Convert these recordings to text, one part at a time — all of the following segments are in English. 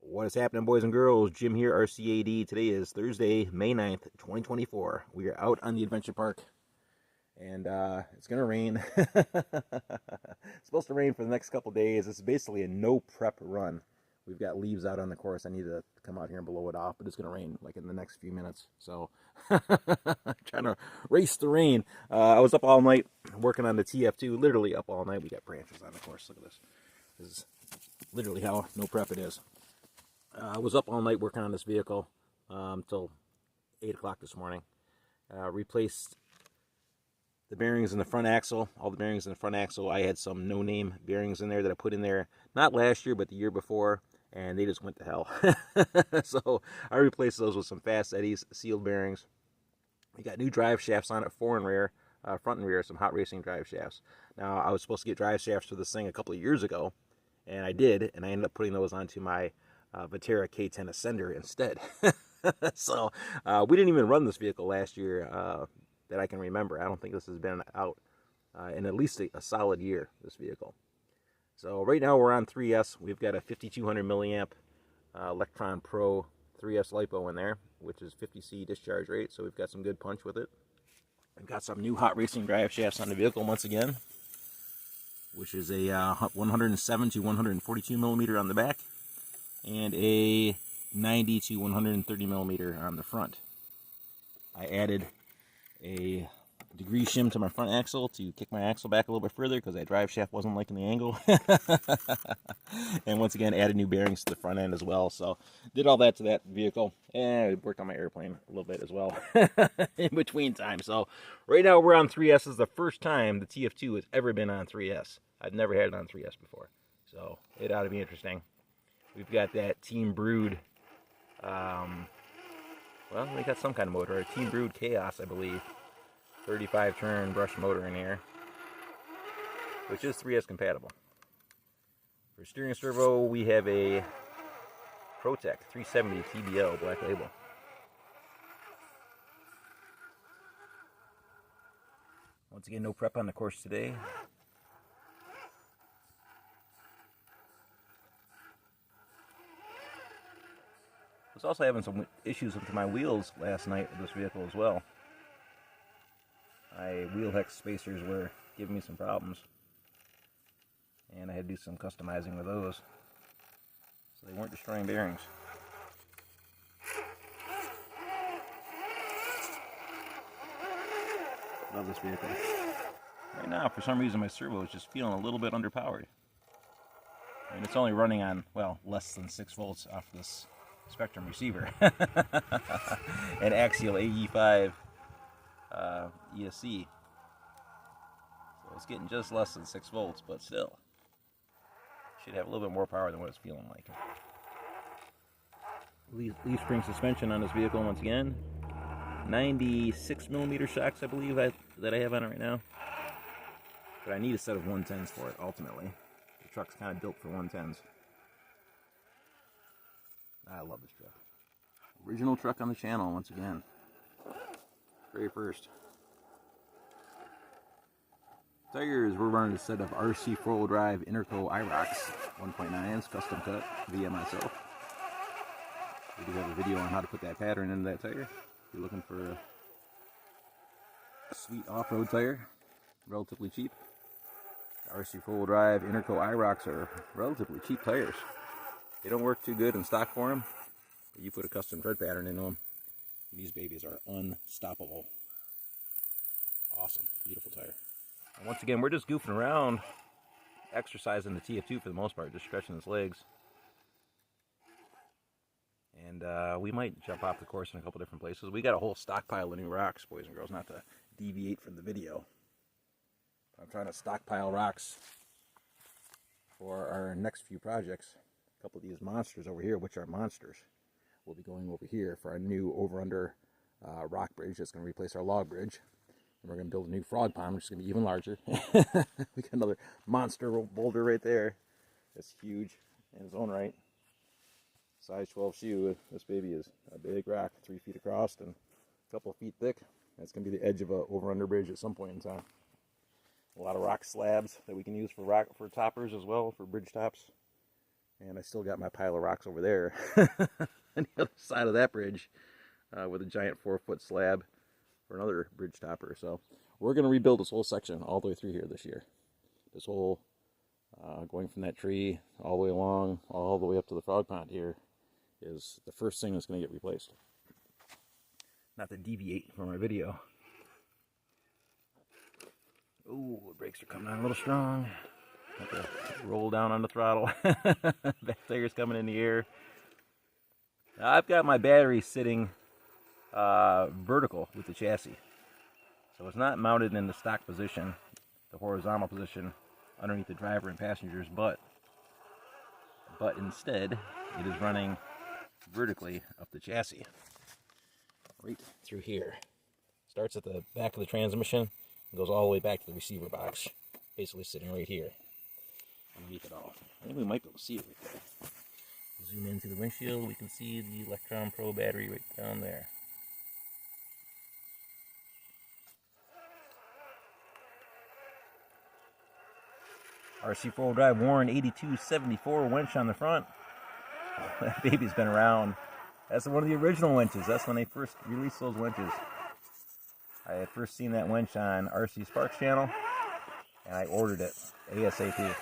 What is happening, boys and girls? Jim here, RCAD. Today is Thursday, May 9th, 2024. We are out on the adventure park, and it's going to rain. It's supposed to rain for the next couple days. It's basically a no prep run. We've got leaves out on the course. I need to come out here and blow it off, but it's going to rain like in the next few minutes. So I'm trying to race the rain. I was up all night working on the TF2, literally up all night. We got branches on the course. Look at this. This is literally how no prep it is. I was up all night working on this vehicle until 8 o'clock this morning. Replaced the bearings in the front axle, all the bearings in the front axle. I had some no-name bearings in there that I put in there, not last year, but the year before, and they just went to hell. So I replaced those with some Fast Eddies sealed bearings. We got new drive shafts on it, front and rear, some hot racing drive shafts. Now, I was supposed to get drive shafts for this thing a couple of years ago, and I did, and I ended up putting those onto my Vatera K10 Ascender instead. So we didn't even run this vehicle last year that I can remember. I don't think this has been out in at least a solid year, this vehicle. So right now we're on 3S. We've got a 5200 milliamp Lectron Pro 3S lipo in there, which is 50C discharge rate, so we've got some good punch with it. I've got some new hot racing drive shafts on the vehicle once again, which is a 107 to 142 millimeter on the back, and a 90 to 130 millimeter on the front. I added a degree shim to my front axle to kick my axle back a little bit further because that drive shaft wasn't liking the angle. And once again, added new bearings to the front end as well. So did all that to that vehicle, and I worked on my airplane a little bit as well in between time. So right now we're on 3S. This is the first time the TF2 has ever been on 3S. I've never had it on 3S before, so it ought to be interesting. We've got that Team Brood, well, we got some kind of motor, a Team Brood Chaos, I believe. 35 turn brush motor in here, which is 3S compatible. For steering servo, we have a Protek 370 TBL black label. Once again, no prep on the course today. I was also having some issues with my wheels last night with this vehicle as well. My wheel hex spacers were giving me some problems, and I had to do some customizing with those, so they weren't destroying bearings. Love this vehicle. Right now, for some reason, my servo is just feeling a little bit underpowered. I mean, it's only running on, well, less than 6 volts off this Spectrum receiver. An axial AE5 ESC. So it's getting just less than 6 volts, but still should have a little bit more power than what it's feeling like. Leaf spring suspension on this vehicle once again. 96 millimeter shocks, I believe, that I have on it right now. But I need a set of 110s for it ultimately. The truck's kind of built for 110s. I love this truck. Original truck on the channel once again. Very first. Tires, we're running a set of RC 4-wheel drive Interco Iroks 1.9s, custom cut via myself. We do have a video on how to put that pattern into that tire. If you're looking for a sweet off-road tire, relatively cheap. RC 4-wheel drive Interco Iroks are relatively cheap tires. They don't work too good in stock for them, but you put a custom tread pattern into them, these babies are unstoppable. Awesome, beautiful tire. And once again, we're just goofing around, exercising the TF2 for the most part, just stretching his legs. And we might jump off the course in a couple different places. We got a whole stockpile of new rocks, boys and girls, not to deviate from the video. I'm trying to stockpile rocks for our next few projects. A couple of these monsters over here, which are monsters, we'll be going over here for our new over-under rock bridge that's going to replace our log bridge. And we're going to build a new frog pond, which is going to be even larger. We got another monster boulder right there. It's huge in its own right. Size 12 shoe. This baby is a big rock, 3 feet across and a couple of feet thick. That's going to be the edge of a over-under bridge at some point in time. A lot of rock slabs that we can use for toppers as well, for bridge tops. And I still got my pile of rocks over there on the other side of that bridge with a giant 4-foot slab for another bridge topper. So we're going to rebuild this whole section all the way through here this year. This whole going from that tree all the way along, all the way up to the frog pond here is the first thing that's going to get replaced. Not to deviate from our video. Ooh, the brakes are coming on a little strong. Have to roll down on the throttle. Back tire's coming in the air. Now, I've got my battery sitting vertical with the chassis. So it's not mounted in the stock position, the horizontal position underneath the driver and passengers, but instead it is running vertically up the chassis. Right through here. Starts at the back of the transmission and goes all the way back to the receiver box. Basically sitting right here. Underneath it all. I think we might be able to see it right there. Zoom into the windshield, we can see the Lectron Pro battery right down there. RC 4-wheel drive Warren 8274 winch on the front. That baby's been around. That's one of the original winches. That's when they first released those winches. I had first seen that winch on RC Sparks channel, and I ordered it ASAP.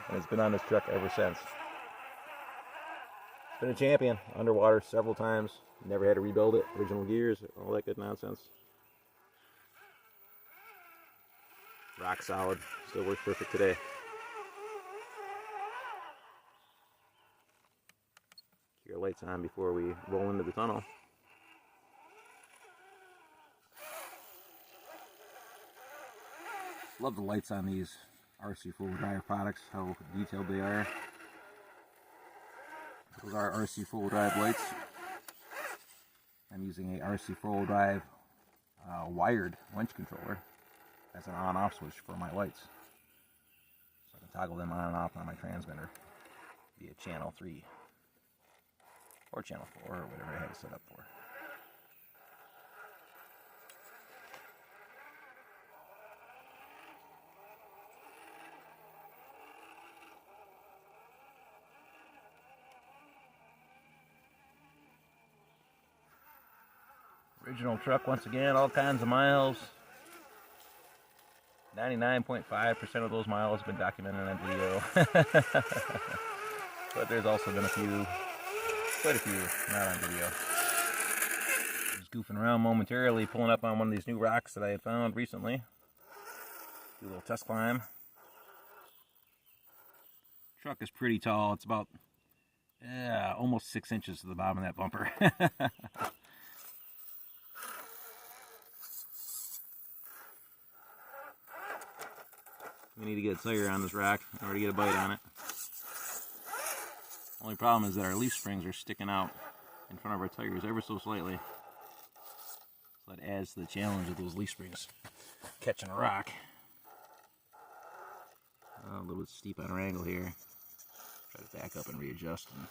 And it's been on this truck ever since. It's been a champion. Underwater several times. Never had to rebuild it. Original gears, all that good nonsense. Rock solid. Still works perfect today. Keep our lights on before we roll into the tunnel. Love the lights on these RC 4-wheel drive products, how detailed they are. Those are RC 4-wheel drive lights. I'm using a RC 4-wheel drive wired winch controller as an on-off switch for my lights. So I can toggle them on and off on my transmitter via channel 3 or channel 4 or whatever I have it set up for. Original truck once again, all kinds of miles. 99.5% of those miles have been documented on video. But there's also been quite a few not on video. Just goofing around momentarily, pulling up on one of these new rocks that I had found recently. Do a little test climb. Truck is pretty tall. It's about almost 6 inches to the bottom of that bumper. We need to get a tire on this rock in order to get a bite on it. Only problem is that our leaf springs are sticking out in front of our tires ever so slightly. So that adds to the challenge of those leaf springs catching a rock. A little bit steep on our angle here. Try to back up and readjust and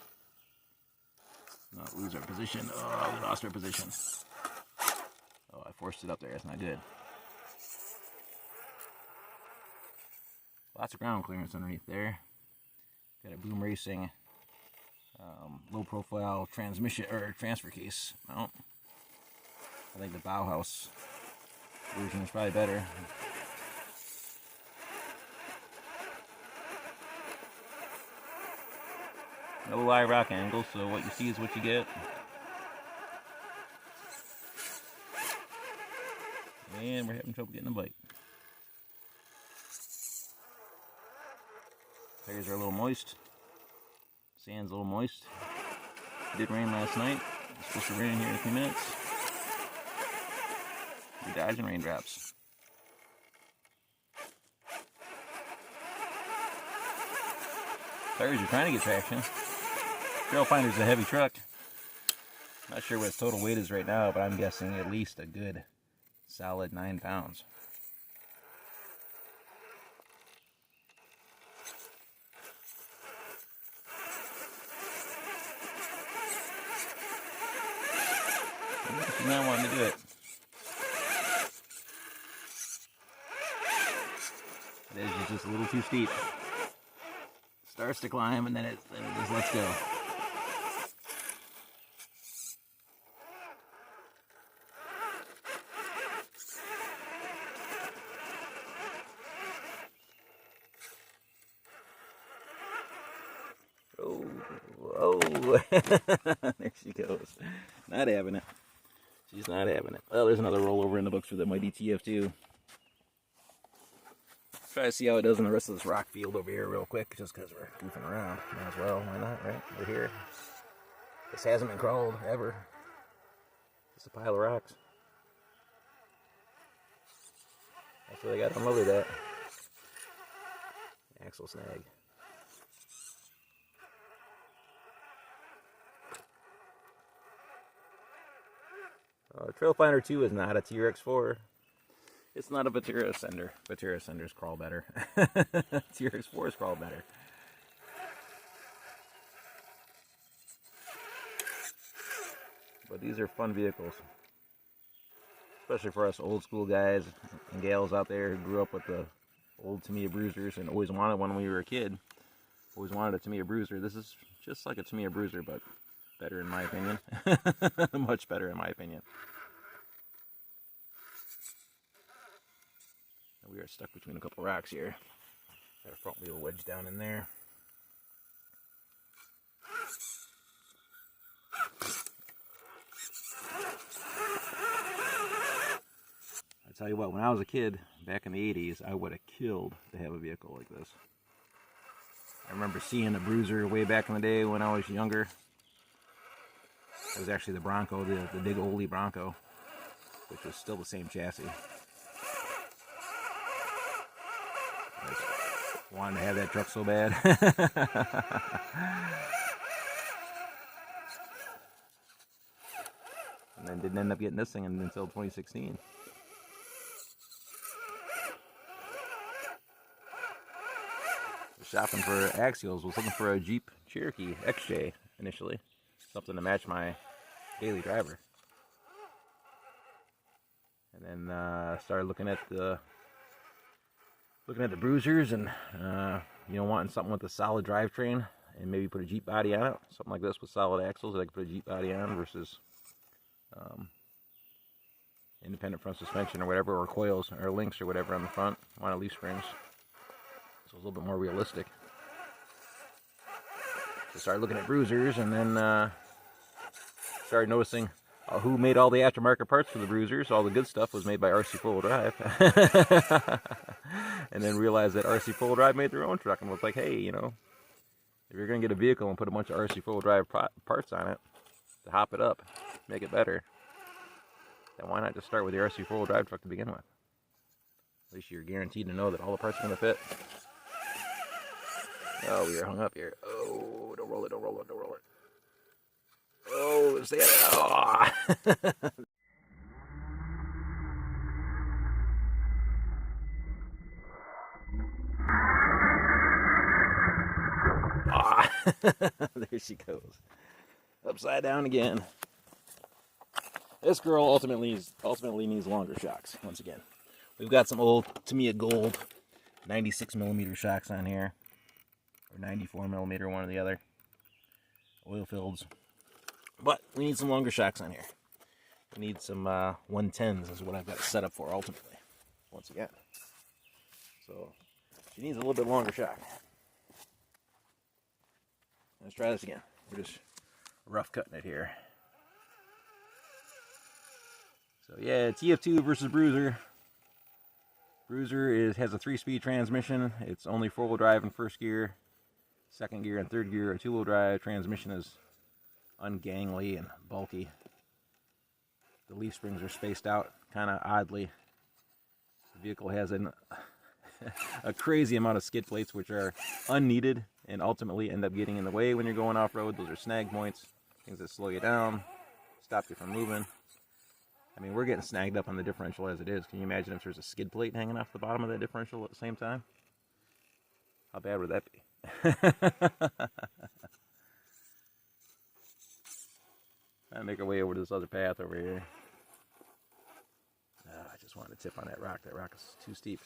not lose our position. Oh, we lost our position. Oh, I forced it up there. That's not good. Lots of ground clearance underneath there. Got a Boom Racing low profile transmission or transfer case mount. I think the Bauhaus version is probably better. No live rock angle, so what you see is what you get. And we're having trouble getting a bite. Tires are a little moist. Sand's a little moist. It did rain last night. It's supposed to rain here in a few minutes. We're dodging raindrops. Tires are trying to get traction. Trail Finder's a heavy truck. Not sure what its total weight is right now, but I'm guessing at least a good solid 9 pounds. She's not wanting to do it. It is just a little too steep. starts to climb, and then it just lets go. Oh, there she goes. Not having it. She's not having it. Well, there's another rollover in the books for the mighty TF2. Try to see how it does in the rest of this rock field over here real quick, just because we're goofing around. Might as well, why not, right? We're here. This hasn't been crawled, ever. Just a pile of rocks. That's where they got unloaded at. Axle snag. Trailfinder 2 is not a TRX4. It's not a Vatera sender. Vatera senders crawl better. TRX4s crawl better. But these are fun vehicles. Especially for us old school guys and gals out there who grew up with the old Tamiya Bruisers and always wanted one when we were a kid. Always wanted a Tamiya Bruiser. This is just like a Tamiya Bruiser, but better in my opinion. Much better in my opinion. We are stuck between a couple rocks here. Got a front wheel wedged down in there. I tell you what, when I was a kid, back in the 80s, I would have killed to have a vehicle like this. I remember seeing a Bruiser way back in the day when I was younger. It was actually the Bronco, the big oldie Bronco, which was still the same chassis. I just wanted to have that truck so bad. And then didn't end up getting this thing until 2016. Shopping for axials, was looking for a Jeep Cherokee XJ initially. Something to match my daily driver. And then started looking at the Bruisers and wanting something with a solid drivetrain and maybe put a Jeep body on it. Something like this with solid axles that I could put a Jeep body on versus independent front suspension or whatever, or coils or links or whatever on the front. Want leaf springs. So it's a little bit more realistic. So started looking at Bruisers and then started noticing who made all the aftermarket parts for the Bruisers. All the good stuff was made by RC 4-wheel drive. And then realized that RC 4-wheel drive made their own truck and was like, hey, if you're going to get a vehicle and put a bunch of RC 4-wheel drive parts on it to hop it up, make it better, then why not just start with the RC 4-wheel drive truck to begin with? At least you're guaranteed to know that all the parts are going to fit. Oh, we are hung up here. Oh, don't roll it, don't roll it, don't roll it. Oh, stay at it. Oh. There she goes. Upside down again. This girl ultimately needs longer shocks, once again. We've got some old Tamiya Gold 96mm shocks on here. Or 94mm, one or the other. Oil fields. But we need some longer shocks on here. We need some 110s is what I've got it set up for ultimately. Once again. So she needs a little bit longer shock. Let's try this again. We're just rough cutting it here. So yeah, TF2 versus Bruiser. Bruiser has a 3-speed transmission. It's only 4-wheel drive in first gear. Second gear and third gear are 2-wheel drive. Transmission is ungangly and bulky. The leaf springs are spaced out kind of oddly. The vehicle has a crazy amount of skid plates which are unneeded and ultimately end up getting in the way when you're going off-road. Those are snag points, things that slow you down, stop you from moving. I mean, we're getting snagged up on the differential as it is. Can you imagine if there's a skid plate hanging off the bottom of that differential at the same time? How bad would that be? Trying to make our way over to this other path over here. I just wanted to tip on that rock. That rock is too steep.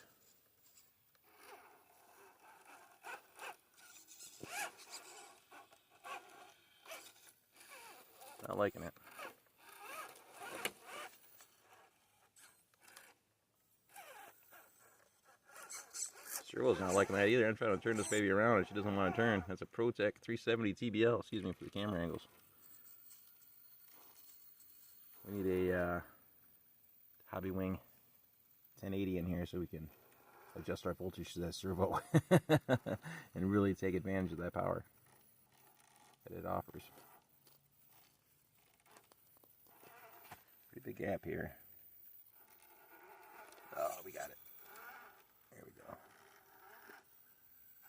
Not liking it. Servo's not liking that either. I'm trying to turn this baby around and she doesn't want to turn. That's a Protek 370 TBL. Excuse me for the camera angles. We need a Hobbywing 1080 in here so we can adjust our voltage to that servo and really take advantage of that power that it offers. Pretty big gap here. Oh, we got it. There we go.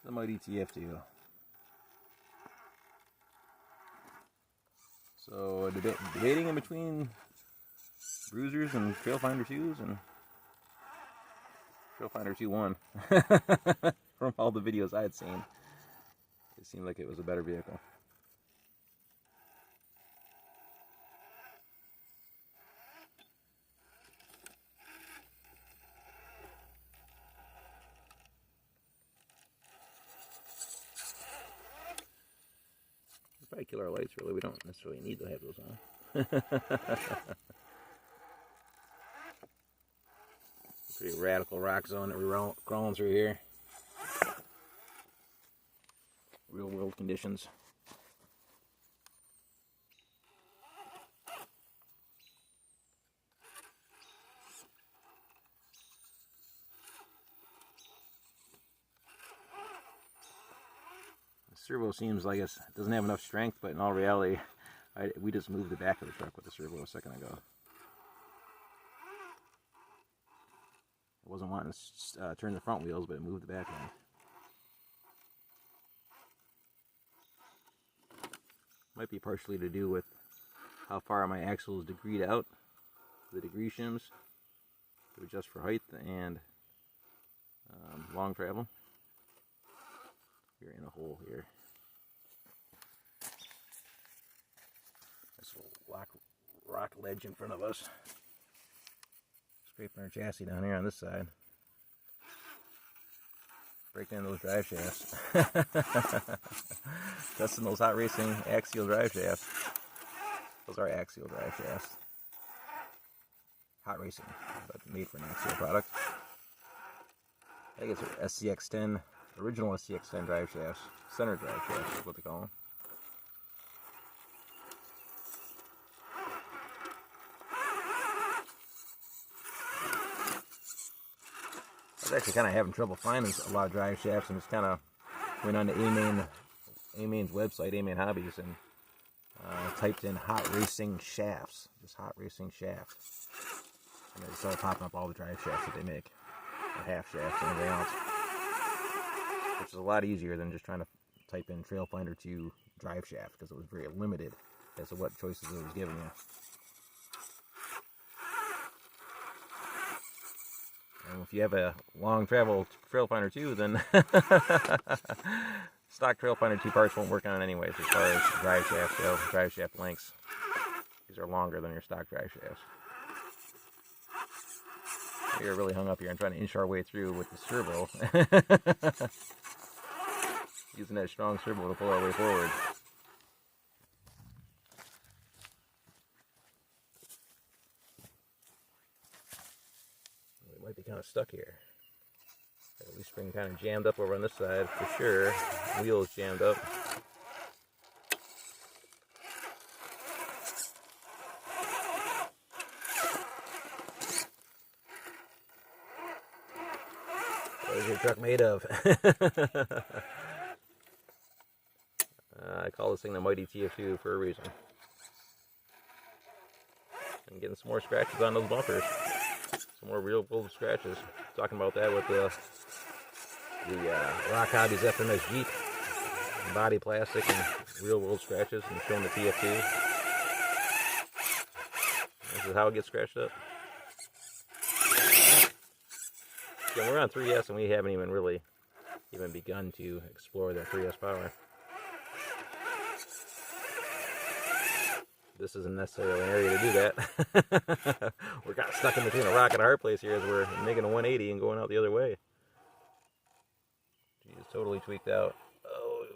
The mighty TF2. So debating in between Bruisers and Trailfinder 2s and Trailfinder 2.1. From all the videos I had seen, it seemed like it was a better vehicle. Probably kill our lights, really. We don't necessarily need to have those on. Pretty radical rock zone that we're crawling through here. Real world conditions. The servo seems like it doesn't have enough strength, but in all reality, we just moved the back of the truck with the servo a second ago. It wasn't wanting to turn the front wheels, but it moved the back one. Might be partially to do with how far my axle is degreed out, the degree shims to adjust for height and long travel. You're in a hole here. This little rock ledge in front of us. Scraping our chassis down here on this side. Breaking into those drive shafts. Testing those hot racing axial drive shafts. Those are axial drive shafts. Hot racing, but made for an axial product. I think it's SCX10, original SCX10 drive shafts. Center drive shafts is what they call them. I was actually kind of having trouble finding a lot of drive shafts, and just kind of went on to A-Main's website, A-Main Hobbies, and typed in hot racing shafts, just hot racing shafts, and it started popping up all the drive shafts that they make, the half shafts and everything else, which is a lot easier than just trying to type in Trailfinder 2 drive shaft, because it was very limited as to what choices it was giving you. And if you have a long travel Trailfinder 2, then stock Trailfinder 2 parts won't work on it anyways as far as drive shafts go, drive shaft lengths. These are longer than your stock drive shafts. We are really hung up here and trying to inch our way through with the servo. Using that strong servo to pull our way forward. We might be kind of stuck here. At least spring kind of jammed up over on this side for sure. Wheels jammed up. What is your truck made of? I call this thing the mighty TF2 for a reason. And getting some more scratches on those bumpers. Some more real world scratches. Talking about that with the Rock Hobbies FMS Jeep. Body plastic and real world scratches, and showing the TF2. This is how it gets scratched up. Yeah, we're on 3S and we haven't even really begun to explore that 3S power. This isn't necessarily an area to do that. We're kind of stuck in between a rock and a hard place here as we're making a 180 and going out the other way. She's totally tweaked out. Oh,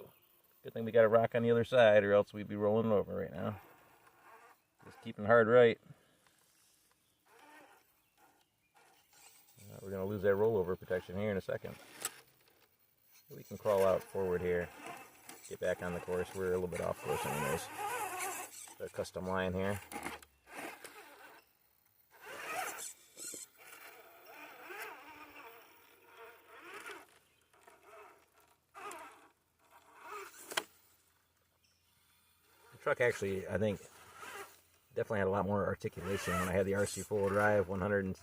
good thing we got a rock on the other side, or else we'd be rolling over right now. keeping hard right. We're going to lose that rollover protection here in a second. We can crawl out forward here. Get back on the course. We're a little bit off course anyways. The custom line here. The truck actually, I think, definitely had a lot more articulation when I had the RC four-wheel drive 100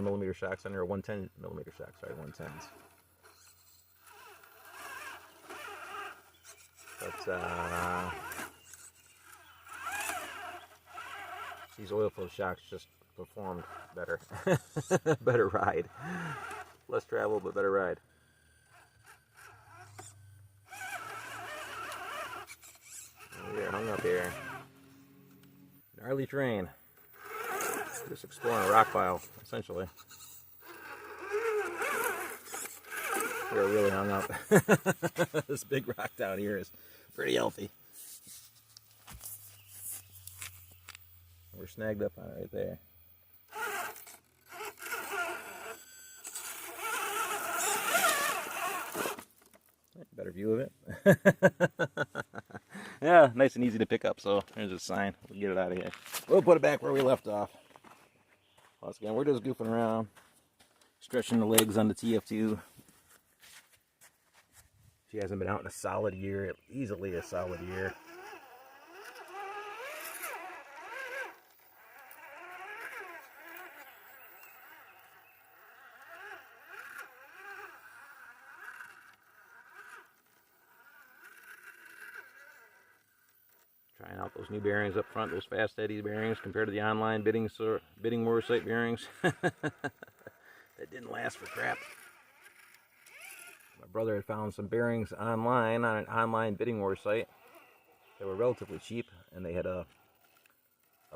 millimeter shocks under, or 110 millimeter shocks, sorry, 110s. But these oil-filled shocks just performed better. Better ride. Less travel, but better ride. We're hung up here. Gnarly terrain. Just exploring a rock pile, essentially. We're really hung up. This big rock down here is pretty healthy. We're snagged up on it right there. Better view of it. Yeah, nice and easy to pick up, so there's a sign. We'll get it out of here. We'll put it back where we left off. Once again, we're just goofing around, stretching the legs on the TF2. She hasn't been out in a solid year, easily a solid year. Trying out those new bearings up front, those fast eddy bearings compared to the online bidding war site bearings. That didn't last for crap. My brother had found some bearings online on an online bidding war site. They were relatively cheap, and they had a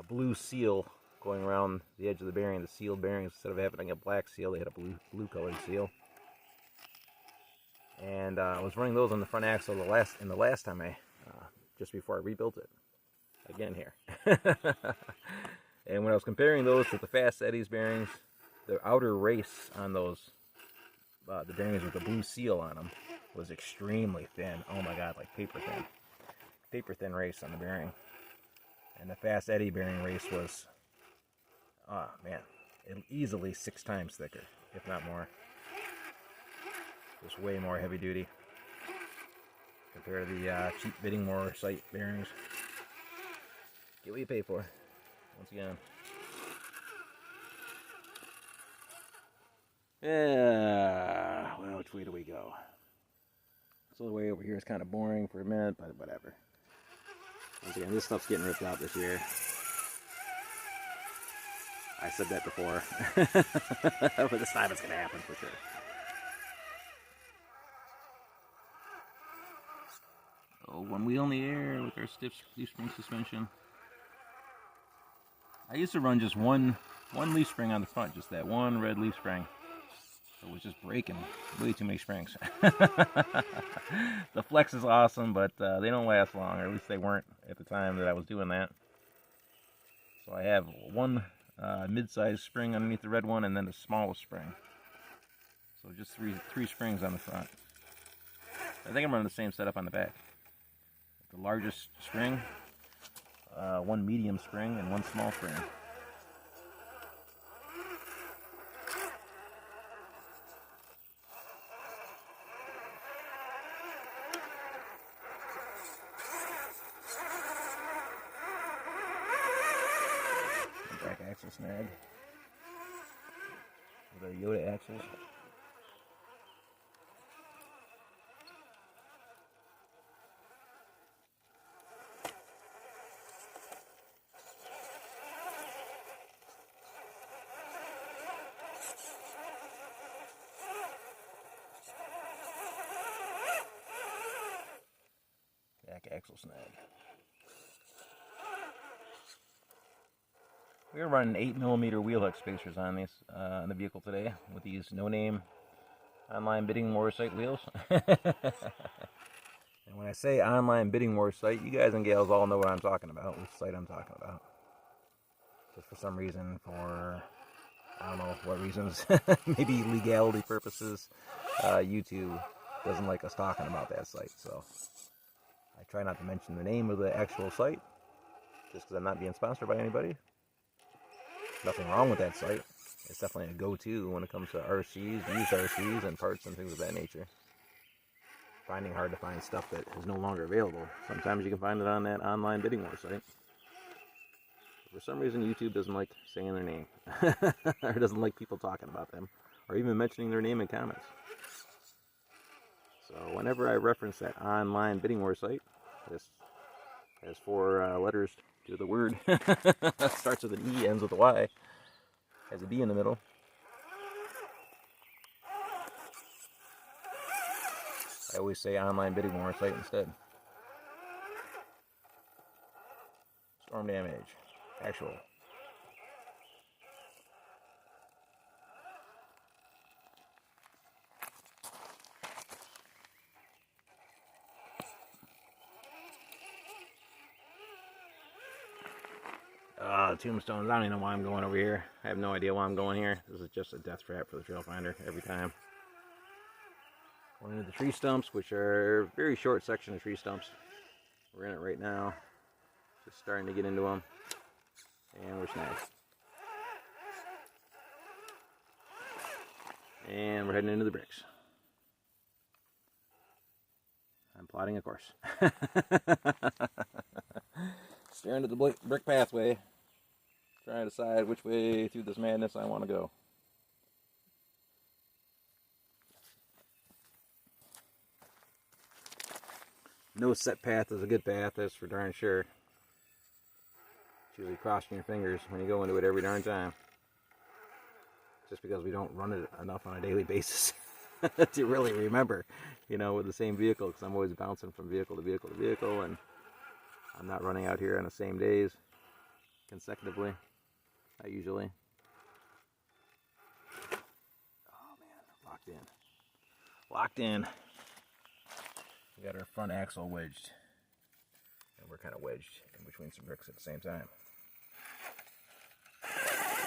blue seal going around the edge of the bearing, the sealed bearings. Instead of having a black seal, they had a blue colored seal. And I was running those on the front axle the last time just before I rebuilt it again here. And when I was comparing those to the fast eddies bearings, the outer race on those, the bearings with the blue seal on them, was extremely thin. Oh my god, like paper thin race on the bearing. And the fast eddy bearing race was, easily 6 times thicker, if not more. Just way more heavy duty compared to the cheap bidding war site bearings. Get what you pay for, once again. Yeah, well, which way do we go? So the way over here is kind of boring for a minute, but whatever. Once again, this stuff's getting ripped out this year. I said that before. But this time it's going to happen for sure. Oh, one wheel in the air with our stiff leaf spring suspension. I used to run just one leaf spring on the front, just that one red leaf spring. So it was just breaking way too many springs. The flex is awesome, but they don't last long, or at least they weren't at the time that I was doing that. So I have one mid-sized spring underneath the red one, and then the smallest spring. So just three springs on the front. I think I'm running the same setup on the back. The largest spring, one medium spring, and one small spring. Back axle snag with our Yoda axles. Axle snag. We are running 8mm wheel hub spacers on these on the vehicle today with these no-name online bidding war site wheels. And when I say online bidding war site, you guys and gals all know what I'm talking about, which site I'm talking about. just for some reason, for I don't know what reasons, maybe legality purposes, YouTube doesn't like us talking about that site. So I try not to mention the name of the actual site, just because I'm not being sponsored by anybody. Nothing wrong with that site. It's definitely a go-to when it comes to RCs, used RCs, and parts and things of that nature. Finding hard to find stuff that is no longer available. Sometimes you can find it on that online bidding war site. For some reason, YouTube doesn't like saying their name, or doesn't like people talking about them, or even mentioning their name in comments. So whenever I reference that online bidding war site, this has 4 letters to the word. Starts with an E, ends with a Y, has a B in the middle. I always say online bidding war site instead. Storm damage. Actual. Tombstones. I don't even know why I'm going over here. I have no idea why I'm going here. This is just a death trap for the trail finder every time. Going into the tree stumps, which are a very short section of tree stumps. We're in it right now. Just starting to get into them. And we're snagged. And we're heading into the bricks. I'm plotting a course. Staring at the brick pathway. Trying to decide which way through this madness I want to go. No set path is a good path, that's for darn sure. It's usually crossing your fingers when you go into it every darn time. Just because we don't run it enough on a daily basis to really remember, you know, with the same vehicle, because I'm always bouncing from vehicle to vehicle to vehicle, and I'm not running out here on the same days consecutively. Not usually. Oh man, locked in. Locked in. We got our front axle wedged. And we're kind of wedged in between some bricks at the same time.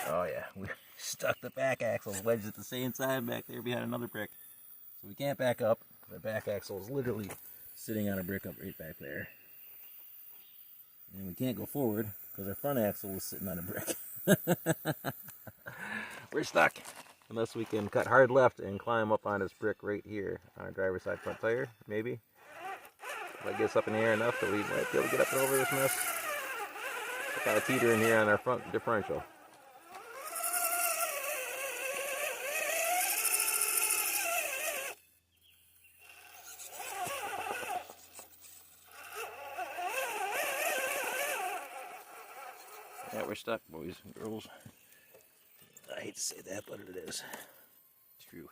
Oh yeah, we stuck the back axle wedged at the same time back there behind another brick. So we can't back up. The back axle is literally sitting on a brick up right back there. And we can't go forward because our front axle is sitting on a brick. We're stuck. Unless we can cut hard left and climb up on this brick right here on our driver's side front tire, maybe. If I get us up in the air enough that we might be able to get up and over this mess. Got a teeter in here on our front differential. Yeah, we're stuck, boys and girls. I hate to say that, but it is. It's true.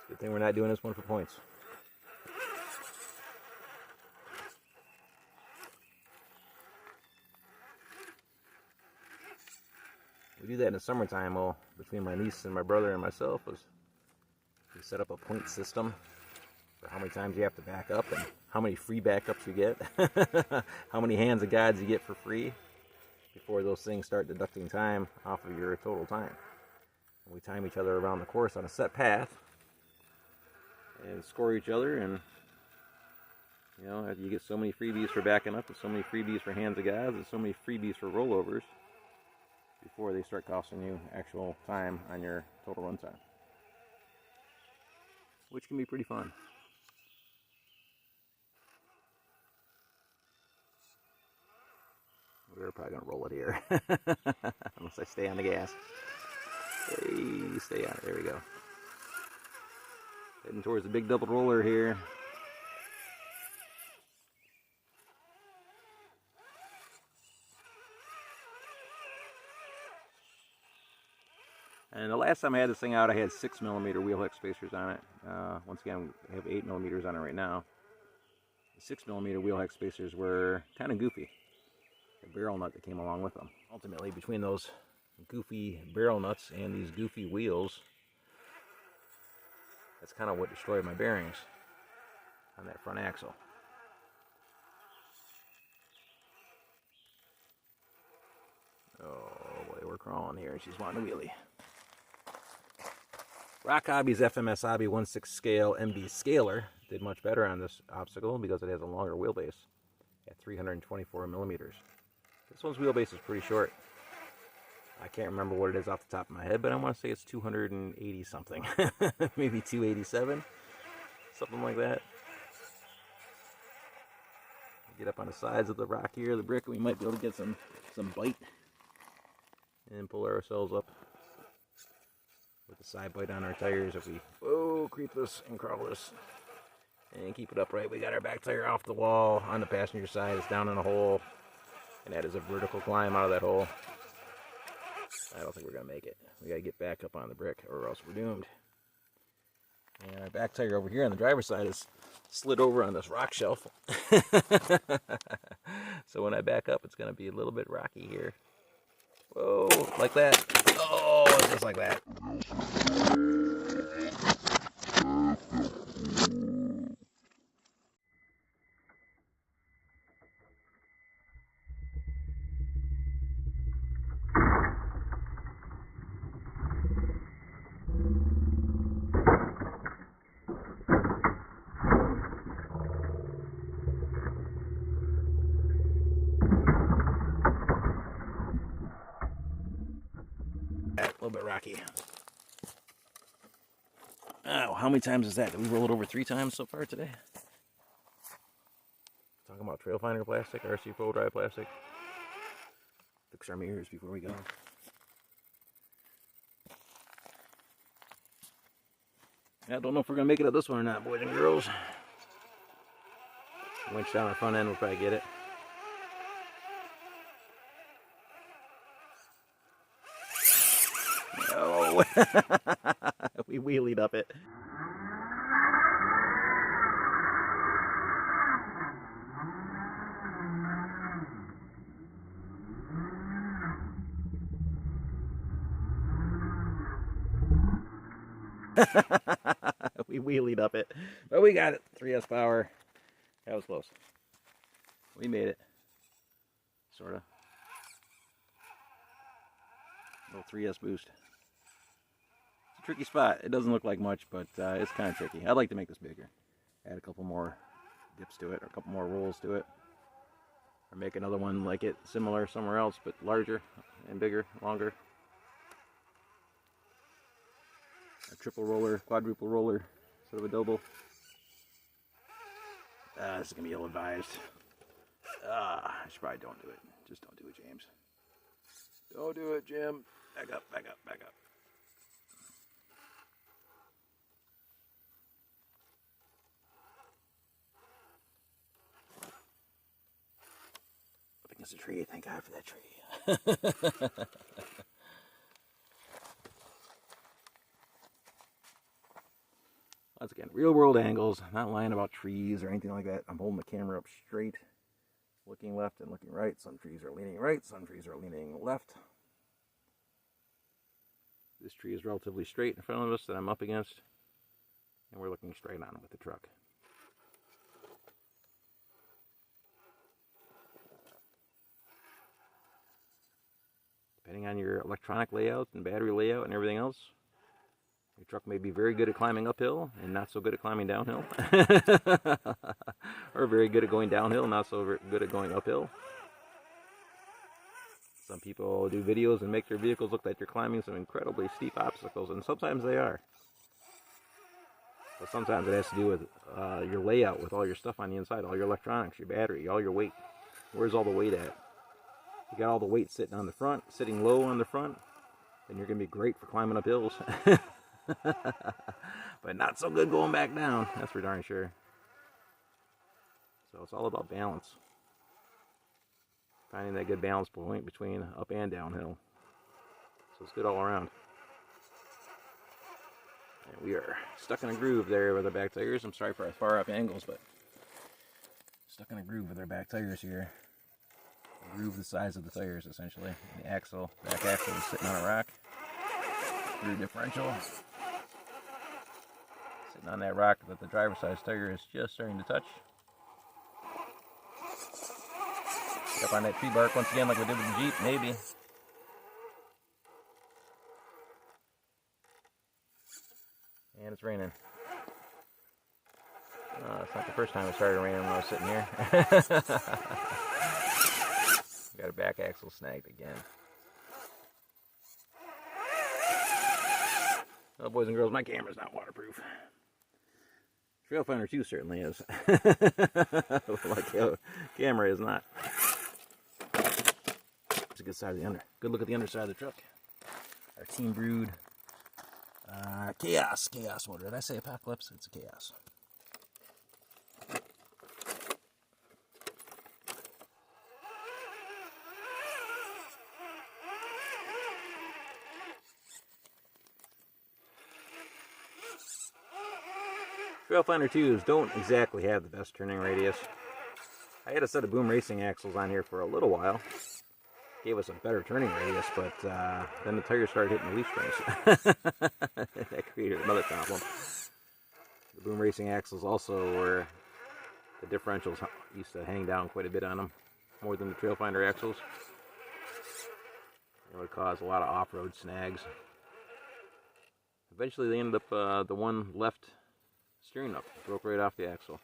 Good thing we're not doing this one for points. We do that in the summertime, well, between my niece and my brother and myself, we set up a point system for how many times you have to back up and how many free backups you get, how many hands of gods you get for free before those things start deducting time off of your total time. We time each other around the course on a set path and score each other, and you know, you get so many freebies for backing up and so many freebies for hands of gods and so many freebies for rollovers before they start costing you actual time on your total runtime, which can be pretty fun. We're probably going to roll it here. Unless I stay on the gas. Hey, stay on it. There we go. Heading towards the big double roller here. And the last time I had this thing out, I had 6mm wheel hex spacers on it. Once again, I have 8mm on it right now. The 6mm wheel hex spacers were kind of goofy. The barrel nut that came along with them. Ultimately, between those goofy barrel nuts and these goofy wheels, that's kind of what destroyed my bearings on that front axle. Oh boy, we're crawling here. She's wanting a wheelie. Rock Hobby's FMS Hobby 1/6 scale MB Scaler did much better on this obstacle because it has a longer wheelbase at 324 millimeters. This one's wheelbase is pretty short. I can't remember what it is off the top of my head, but I want to say it's 280 something. Maybe 287, something like that. Get up on the sides of the rock here, the brick, we might be able to get some bite and pull ourselves up with the side bite on our tires if we creep this and crawl this and keep it upright. We got our back tire off the wall on the passenger side. It's down in a hole, and that is a vertical climb out of that hole. I don't think we're gonna make it. We gotta get back up on the brick or else we're doomed. And our back tire over here on the driver's side is slid over on this rock shelf. So when I back up, it's gonna be a little bit rocky here. Whoa, like that. Oh, just like that. A little bit rocky. Oh, how many times is that? Did we roll it over 3 times so far today? Talking about trail finder plastic, RC foil dry plastic. Fix our mirrors before we go. I don't know if we're gonna make it at this one or not, boys and girls. Winch down the front end, we'll probably get it. Oh, we wheelied up it. We wheelied up it, but we got it. 3S power. That was close. We made it. Sorta. Little 3S boost. It's a tricky spot. It doesn't look like much, but it's kind of tricky. I'd like to make this bigger. Add a couple more dips to it, or a couple more rolls to it. Or make another one like it, similar somewhere else, but larger and bigger, longer. A triple roller, quadruple roller, instead of a double. This is going to be ill-advised. I should probably don't do it. Just don't do it, James. Don't do it, Jim. Back up, back up, back up. Up against a tree. Thank God for that tree. Once again, real world angles, not lying about trees or anything like that. I'm holding the camera up straight, looking left and looking right. Some trees are leaning right, some trees are leaning left. This tree is relatively straight in front of us that I'm up against, and we're looking straight on it with the truck. Depending on your electronic layout and battery layout and everything else, your truck may be very good at climbing uphill and not so good at climbing downhill. Or very good at going downhill, not so good at going uphill. Some people do videos and make their vehicles look like they're climbing some incredibly steep obstacles, and sometimes they are. But sometimes it has to do with your layout with all your stuff on the inside, all your electronics, your battery, all your weight. Where's all the weight at? You got all the weight sitting on the front, sitting low on the front, then you're going to be great for climbing up hills. But not so good going back down, that's for darn sure. So it's all about balance. Finding that good balance point between up and downhill. So it's good all around. And we are stuck in a groove there with our back tires. I'm sorry for our far up angles, but stuck in a groove with our back tires here. A groove the size of the tires essentially. And the axle, back axle is sitting on a rock. Rear differential. Sitting on that rock that the driver's side tire is just starting to touch. Up on that tree bark once again like we did with the Jeep, maybe. And it's raining. It's not the first time it started raining when I was sitting here. Got a back axle snagged again. Well, boys and girls, my camera's not waterproof. Trail Finder 2 certainly is. Like the camera is not. It's a good side of the good look at the underside of the truck. Our team brewed chaos motor. Did I say apocalypse? It's a chaos. Trail Finder 2s don't exactly have the best turning radius. I had a set of Boom Racing axles on here for a little while. Gave us a better turning radius, but then the tires started hitting the leaf springs. That created another problem. The Boom Racing axles also were, the differentials used to hang down quite a bit on them, more than the Trail Finder axles. It would cause a lot of off-road snags. Eventually they ended up, the one left steering knuckle broke right off the axle.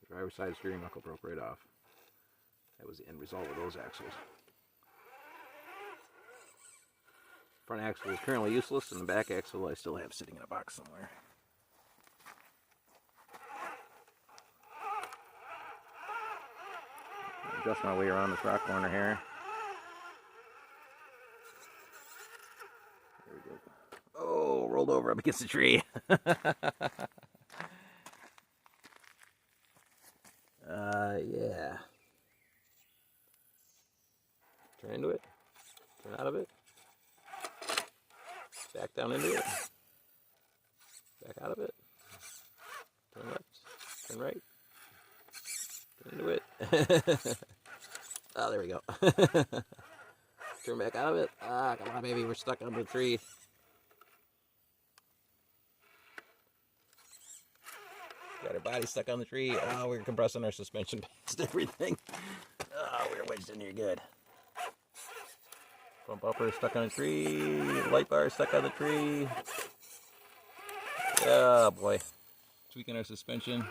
The driver's side steering knuckle broke right off. That was the end result of those axles. Front axle is currently useless, and the back axle I still have sitting in a box somewhere. Adjust my way around this rock corner here. There we go. Oh, rolled over up against the tree. Yeah. Turn into it. Turn out of it. Back down into it. Back out of it. Turn left. Turn right. Turn into it. Oh, there we go. Turn back out of it. Ah, come on, baby. We're stuck under the tree. Got our body stuck on the tree. Oh, we're compressing our suspension past everything. Oh, we're wedged in here good. Front bumper stuck on the tree. Light bar stuck on the tree. Oh boy. Tweaking our suspension.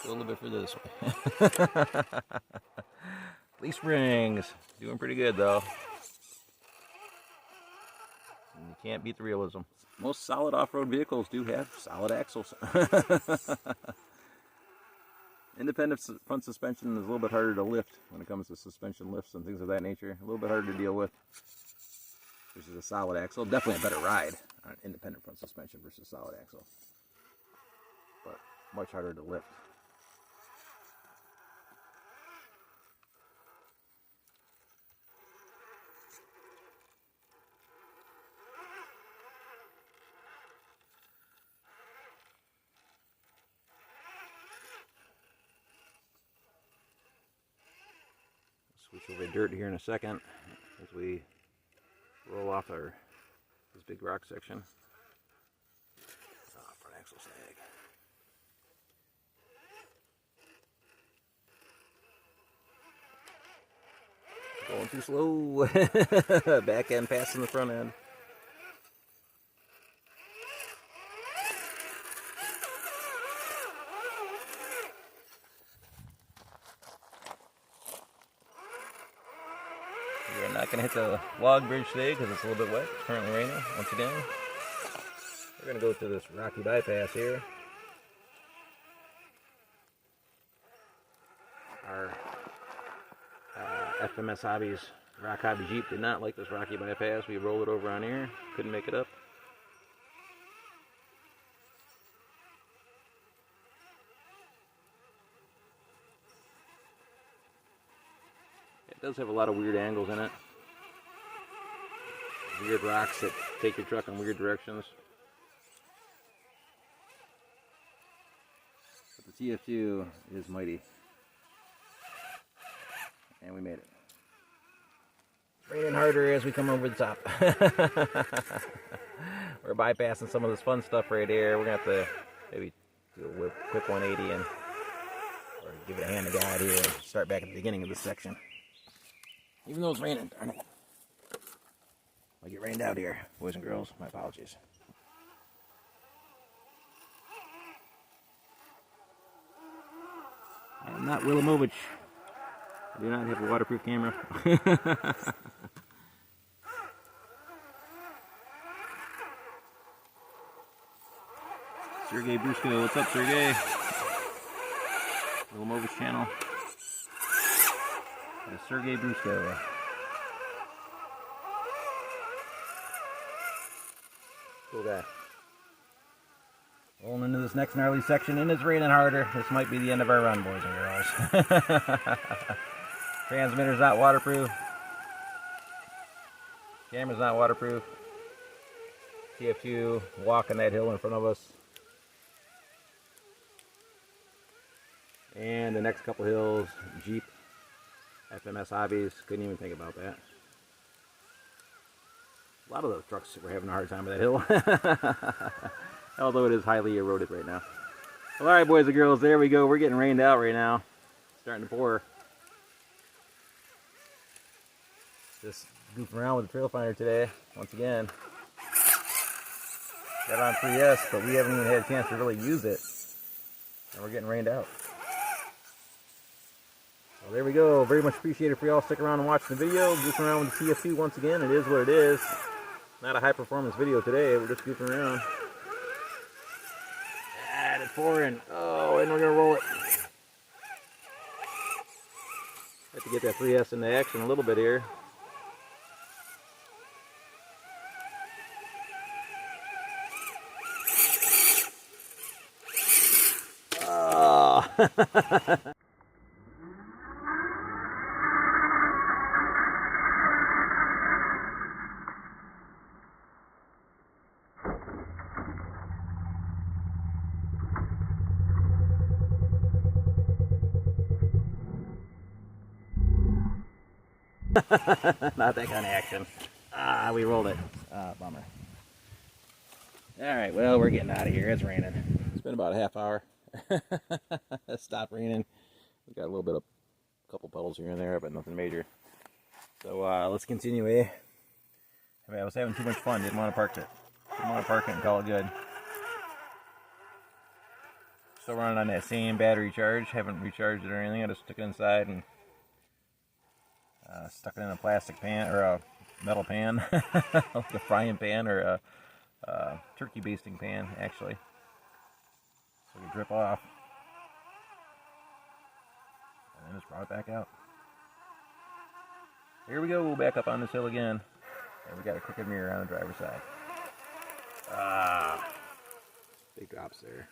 Go a little bit further this way. Leaf springs. Doing pretty good though. And you can't beat the realism. Most solid off-road vehicles do have solid axles. Independent front suspension is a little bit harder to lift when it comes to suspension lifts and things of that nature. A little bit harder to deal with versus a solid axle. Definitely a better ride on independent front suspension versus solid axle. But much harder to lift. Switch over to dirt here in a second as we roll off this big rock section. Oh, front axle snag. Going too slow. Back end passing the front end. We're not going to hit the log bridge today because it's a little bit wet. It's currently raining once again. We're going to go through this rocky bypass here. Our FMS Hobbies Rock Hobby Jeep did not like this rocky bypass. We rolled it over on here. Couldn't make it up. It does have a lot of weird angles in it. Weird rocks that take your truck in weird directions. But the TF2 is mighty. And we made it. Raining harder as we come over the top. We're bypassing some of this fun stuff right here. We're going to have to maybe do a quick 180 and Or give it a hand to God here and start back at the beginning of this section. Even though it's raining, darn it. Like it rained out here, boys and girls. My apologies. I'm not Willamovich. I do not have a waterproof camera. Sergey Brusko, what's up, Sergey? Willamovich channel. Sergey Brusko. Cool guy. Rolling into this next gnarly section, and it's raining harder. This might be the end of our run, boys and girls. Transmitter's not waterproof. Camera's not waterproof. TF2 walking that hill in front of us. And the next couple hills, Jeep, FMS Hobbies, couldn't even think about that. A lot of those trucks were having a hard time with that hill. Although it is highly eroded right now. Alright, boys and girls, there we go. We're getting rained out right now. Starting to pour. Just goofing around with the trail finder today, once again. Got on 3S, but we haven't even had a chance to really use it. And we're getting rained out. Well, there we go. Very much appreciated for y'all sticking around and watching the video. Goofing around with the TF2 once again. It is what it is. Not a high performance video today. We're just goofing around. And it's pouring. Oh, and we're going to roll it. Have to get that 3S into action a little bit here. Oh. Not that kind of action. Ah, we rolled it. Ah, bummer. Alright, well, we're getting out of here. It's raining. It's been about a half hour. It stopped raining. We got a little bit of a couple puddles here and there, but nothing major. So let's continue, eh? I mean, I was having too much fun. Didn't want to park it. Didn't want to park it and call it good. Still running on that same battery charge. Haven't recharged it or anything. I just took it inside and stuck it in a plastic pan or a metal pan, like a frying pan or a turkey basting pan, actually, so it can drip off. And then just brought it back out. Here we go, back up on this hill again, and we got a crooked mirror on the driver's side. Ah, big drops there.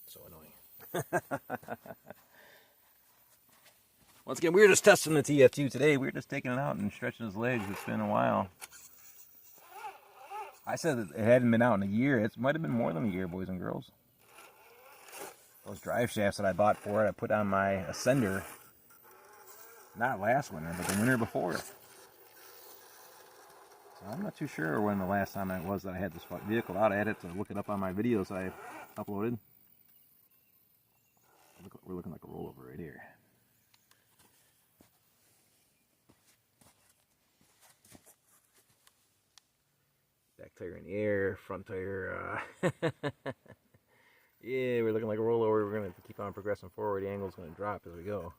So annoying. Once again, we were just testing the TF2 today. We were just taking it out and stretching his legs. It's been a while. I said that it hadn't been out in a year. It might have been more than a year, boys and girls. Those drive shafts that I bought for it, I put on my Ascender. Not last winter, but the winter before. So I'm not too sure when the last time it was that I had this vehicle out. I had to look it up on my videos I uploaded. We're looking like a rollover right here. Back tire in the air, front tire. Yeah, we're looking like a rollover. We're going to keep on progressing forward. The angle's going to drop as we go.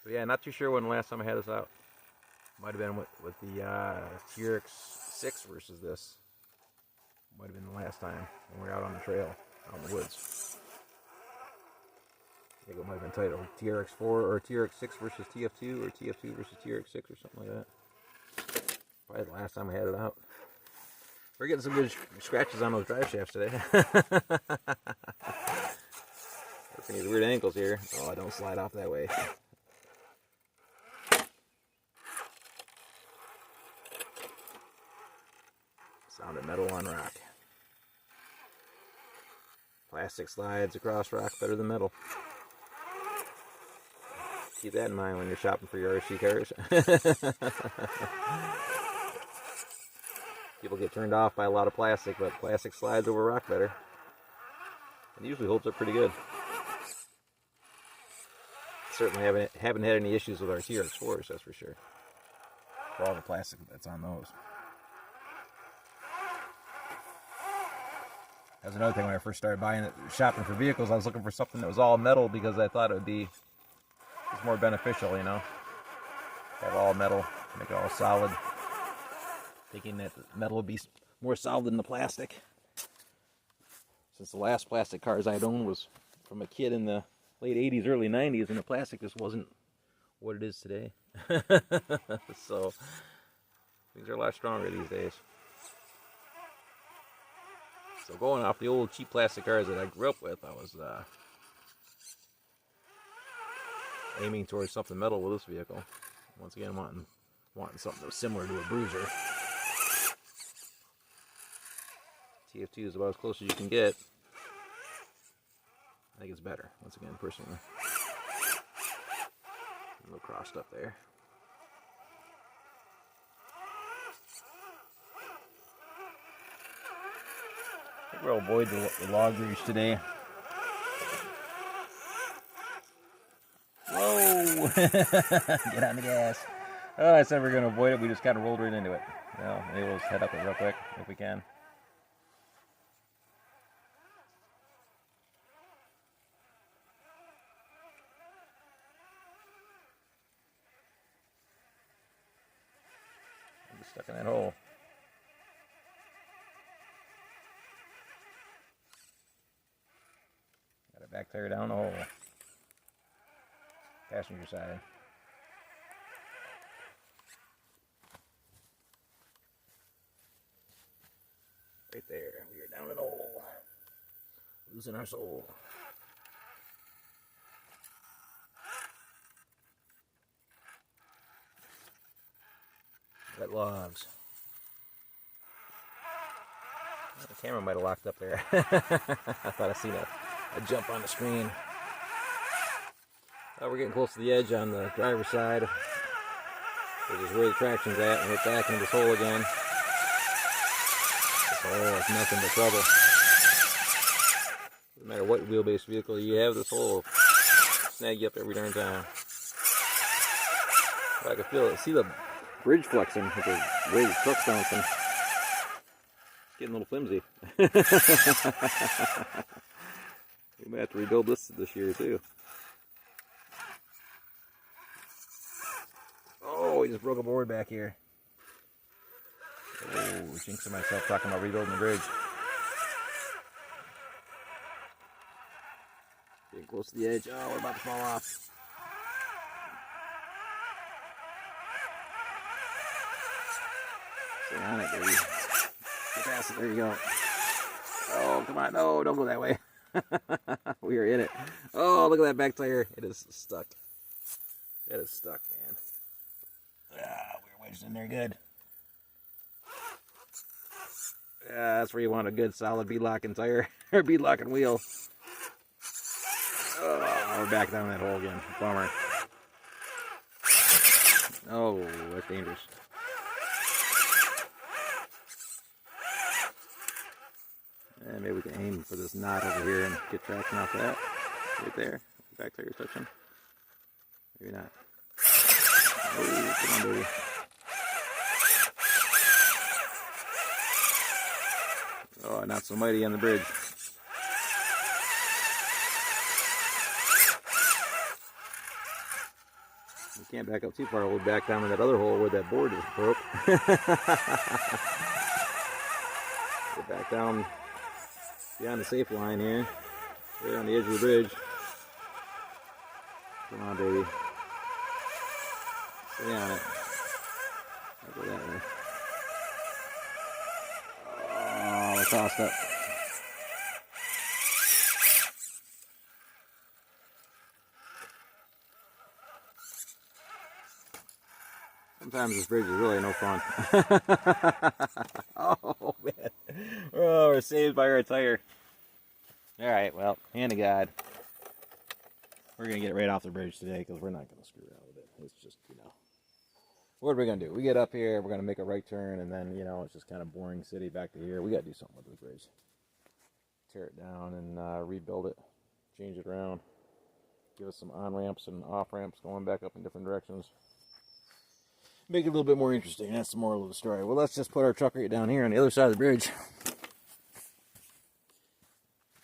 So yeah, not too sure when the last time I had this out. Might have been with the TRX 6 versus this. Might have been the last time when we were out on the trail, out in the woods. I think it might have been titled TRX 4 or TRX 6 versus TF2 or TF2 versus TRX 6 or something like that. Probably the last time I had it out. We're getting some good scratches on those drive shafts today. Working these weird angles here. Oh, I don't slide off that way. Sound of metal on rock. Plastic slides across rock better than metal. Keep that in mind when you're shopping for your RC cars. People get turned off by a lot of plastic, but plastic slides over rock better. It usually holds up pretty good. Certainly haven't had any issues with our TRX4s, that's for sure. For all the plastic that's on those. That's another thing when I first started shopping for vehicles. I was looking for something that was all metal because I thought it was more beneficial, you know. Have all metal, make it all solid. Thinking that the metal would be more solid than the plastic. Since the last plastic cars I'd owned was from a kid in the late 80s, early 90s, and the plastic just wasn't what it is today. So, things are a lot stronger these days. So going off the old cheap plastic cars that I grew up with, I was aiming towards something metal with this vehicle. Once again, wanting something that was similar to a bruiser. TF2 is about as close as you can get. I think it's better, once again, personally. A little crossed up there. I think we'll avoid the log bridge today. Whoa! Get on the gas. Oh, I said we are going to avoid it. We just kind of rolled right into it. Well, maybe we'll just head up it real quick if we can. I'm just stuck in that hole. Got it back tire down the hole. Passenger side. Right there, we are down an hole. Losing our soul. Got logs. Well, the camera might have locked up there. I thought I seen a jump on the screen. We're getting close to the edge on the driver's side. This is where the traction's at, and we're back into this hole again. This hole is nothing but trouble. No matter what wheelbase vehicle you have, this hole will snag you up every darn time. I can feel it. See the bridge flexing with the way the truck's bouncing. It's getting a little flimsy. We might have to rebuild this year too. Oh, he just broke a board back here. Oh, jinxing myself talking about rebuilding the bridge. Getting close to the edge. Oh, we're about to fall off. Stay on it, baby. Get past it. There you go. Oh, come on. No, don't go that way. We are in it. Oh, look at that back tire. It is stuck. It is stuck, man. Ah, we're wedged in there good. Yeah, that's where you want a good solid bead-locking tire, or bead-locking wheel. Oh, we're back down that hole again. Bummer. Oh, that's dangerous. And maybe we can aim for this knot over here and get traction off that. Right there. Back tire's touching. Maybe not. Oh, come on, baby. Oh, not so mighty on the bridge. We can't back up too far. We'll back down in that other hole where that board just broke. Get back down beyond the safe line here. Right on the edge of the bridge. Come on, baby. Stay on it. I'll go that way. Oh, we're tossed up. Sometimes this bridge is really no fun. Oh, bad. Oh, we're saved by our tire. Alright, well, hand of God. We're going to get it right off the bridge today because we're not going to screw around with it. It's just, you know. What are we going to do? We get up here, we're going to make a right turn, and then, you know, it's just kind of boring city back to here. We got to do something with this bridge. Tear it down and rebuild it. Change it around. Give us some on-ramps and off-ramps going back up in different directions. Make it a little bit more interesting. That's the moral of the story. Well, let's just put our truck right down here on the other side of the bridge.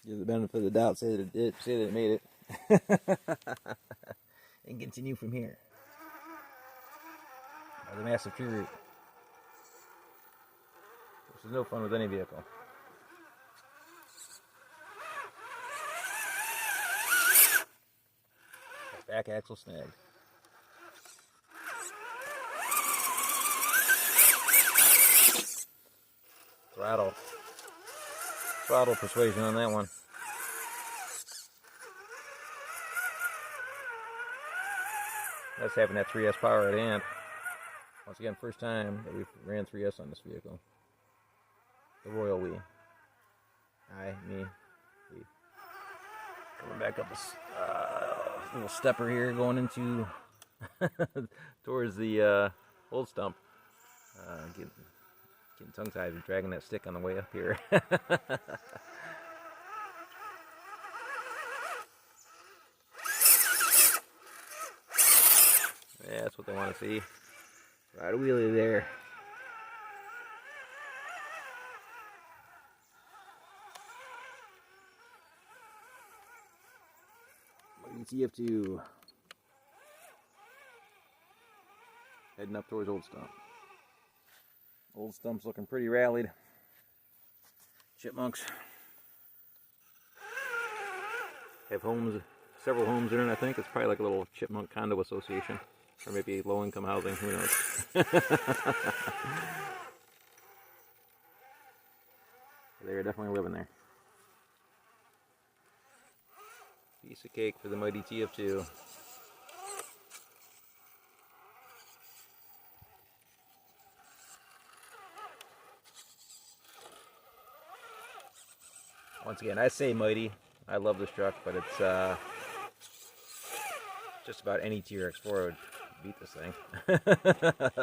Give the benefit of the doubt, say that it did, say that it made it. And continue from here. By the massive tree root. Which is no fun with any vehicle. Back axle snagged. Throttle persuasion on that one. That's having that 3S power at hand. Once again, first time that we've ran 3S on this vehicle. The royal we. I, me, we. Coming back up this little stepper here, going into towards the old stump. Getting tongue-tied and dragging that stick on the way up here. Yeah, that's what they want to see. Ride a wheelie there. TF2. Heading up towards Old Stump. Old Stump's looking pretty rallied. Chipmunks have homes, several homes in it, I think. It's probably like a little chipmunk condo association. Or maybe low-income housing, who knows. They're definitely living there. Piece of cake for the mighty TF2. Once again, I say mighty. I love this truck, but it's just about any TRX4 would beat this thing.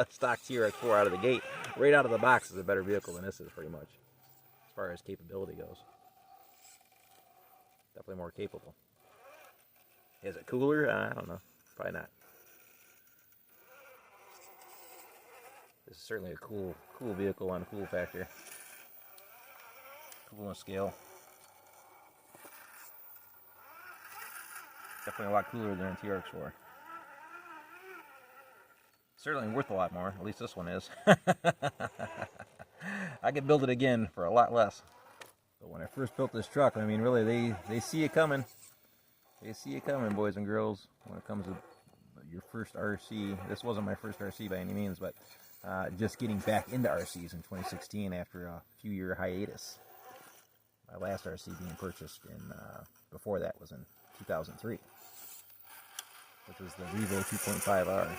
Stock TRX4 out of the gate, right out of the box, is a better vehicle than this is, pretty much, as far as capability goes. Definitely more capable. Is it cooler? I don't know. Probably not. This is certainly a cool vehicle on a cool factor. Cool on scale. Definitely a lot cooler than a TRX4. Certainly worth a lot more. At least this one is. I could build it again for a lot less. But when I first built this truck, I mean, really, they see it coming. They see it coming, boys and girls, when it comes to your first RC. This wasn't my first RC by any means, but just getting back into RCs in 2016 after a few-year hiatus. My last RC being purchased in, before that was in 2003, which was the Revo 2.5R.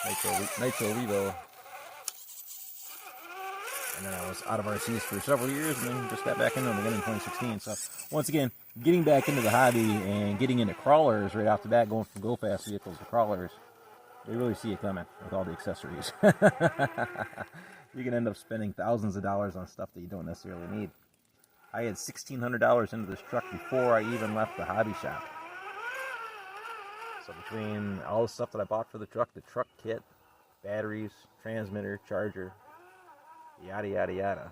Nitro Revo. And then I was out of RCs for several years and then just got back into them again in 2016. So, once again, getting back into the hobby and getting into crawlers right off the bat, going from go-fast vehicles to crawlers, they really see it coming with all the accessories. You can end up spending thousands of dollars on stuff that you don't necessarily need. I had $1,600 into this truck before I even left the hobby shop. So between all the stuff that I bought for the truck kit, batteries, transmitter, charger, yada yada yada.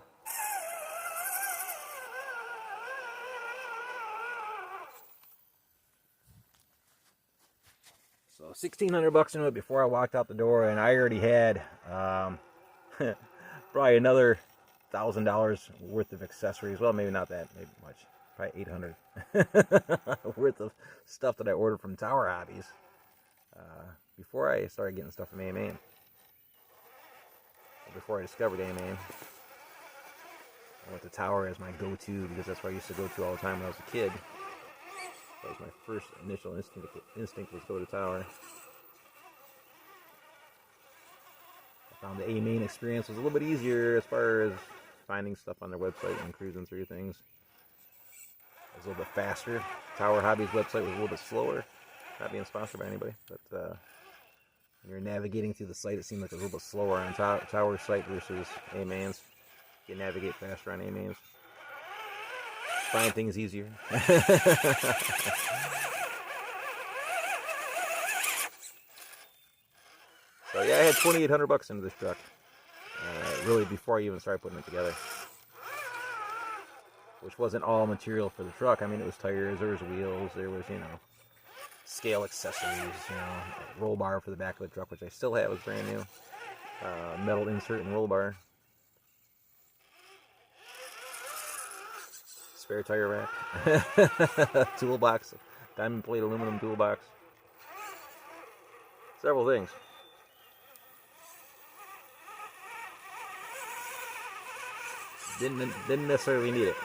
So $1,600 into it before I walked out the door, and I already had probably another $1,000 worth of accessories. Well, maybe not that, maybe much. Probably $800 worth of stuff that I ordered from Tower Hobbies before I started getting stuff from AMA. Before I discovered AMA. I went to Tower as my go-to because that's where I used to go to all the time when I was a kid. That was my first initial instinct was go to Tower. I Found the A-main experience was a little bit easier as far as finding stuff on their website and cruising through things. It was a little bit faster. Tower Hobby's website was a little bit slower. Not being sponsored by anybody, but when you're navigating through the site, it seemed like it was a little bit slower on Tower site versus A-mains. You can navigate faster on A-mains. Find things easier. So yeah, I had $2,800 into this truck. Really before I even started putting it together. Which wasn't all material for the truck. I mean, it was tires, there was wheels, there was, you know, scale accessories, you know, roll bar for the back of the truck, which I still have, it's brand new. Metal insert and roll bar. Spare tire rack. Toolbox, diamond plate aluminum toolbox. Several things. Didn't necessarily need it.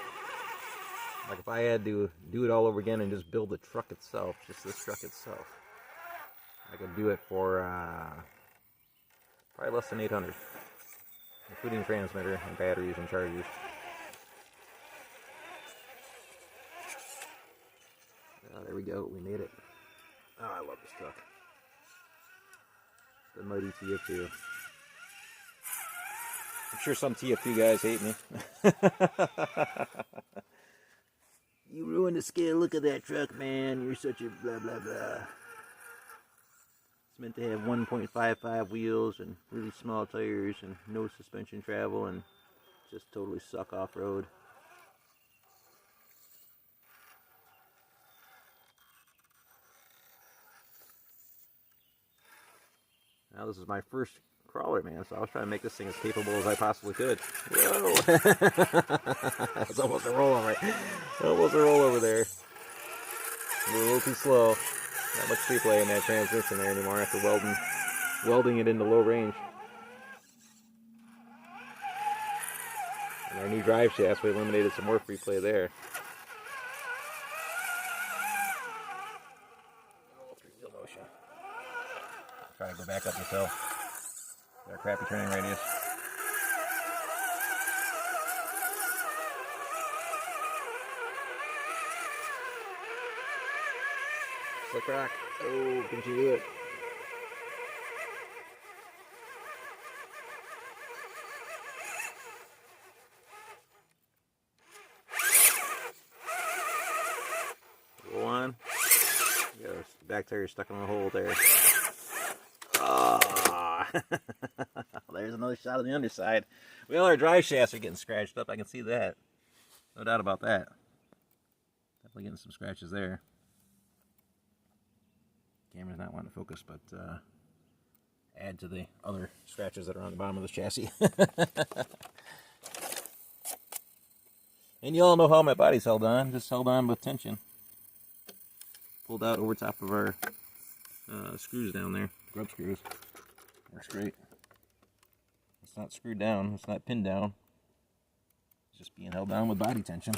Like if I had to do it all over again and just build the truck itself, just this truck itself, I could do it for probably less than $800, including transmitter and batteries and chargers. There we go, we made it. Oh, I love this truck. The mighty TF2. I'm sure some TF2 guys hate me. You ruined the scale. Look at that truck, man. You're such a blah, blah, blah. It's meant to have 1.55 wheels and really small tires and no suspension travel and just totally suck off-road. Now this is my first crawler, man, so I was trying to make this thing as capable as I possibly could. Whoa! That's almost a rollover. Almost a rollover there. A little too slow. Not much free play in that transmission there anymore after welding it into low range. And our new drive shafts, we eliminated some more free play there. Oh, three-wheel motion. Try to go back up this hill. Our crappy turning radius. Slick rock. Oh, can you do it? Roll on. Yeah, the back tire stuck in the hole there. Oh. There's another shot on the underside. Well, our drive shafts are getting scratched up. I can see that. No doubt about that. Definitely getting some scratches there. Camera's not wanting to focus, but add to the other scratches that are on the bottom of this chassis. And you all know how my body's held on. Just held on with tension. Pulled out over top of our screws down there. Grub screws. Works great. It's not screwed down. It's not pinned down. It's just being held down with body tension.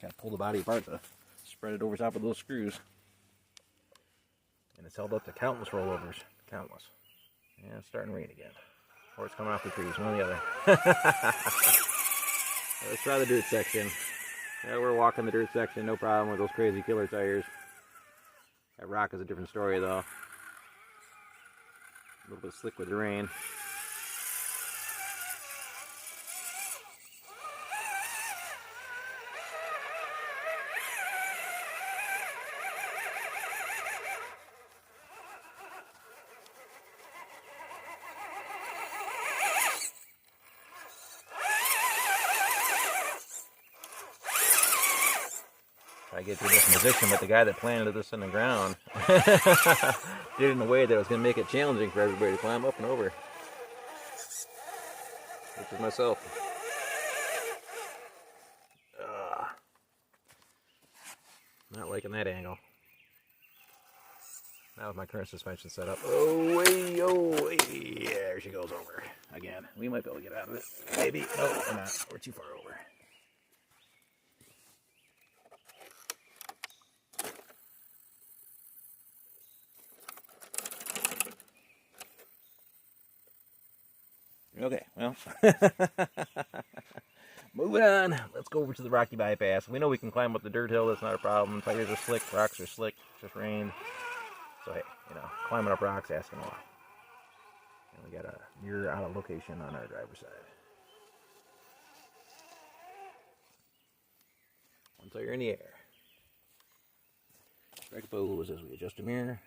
Got to pull the body apart to spread it over top of those screws. And it's held up to countless rollovers. Countless. And it's starting to rain again. Or it's coming off the trees. One or the other. Let's try the dirt section. Yeah, we're walking the dirt section. No problem with those crazy killer tires. That rock is a different story though. A little bit slick with the rain. I get to a different position, but the guy that planted this in the ground did it in a way that was going to make it challenging for everybody to climb up and over. Which is myself. Not liking that angle. Now with my current suspension set up. Oh, way, oh, way. Yeah, there she goes over again. We might be able to get out of it. Maybe. No, we're not. We're too far over. Okay, well, moving on. Let's go over to the Rocky Bypass. We know we can climb up the dirt hill. That's not a problem. Tires are slick. Rocks are slick. Just rained. So, hey, you know, climbing up rocks, asking a lot. And we got a mirror out of location on our driver's side. One tire in the air. Strike pose as we adjust the mirror.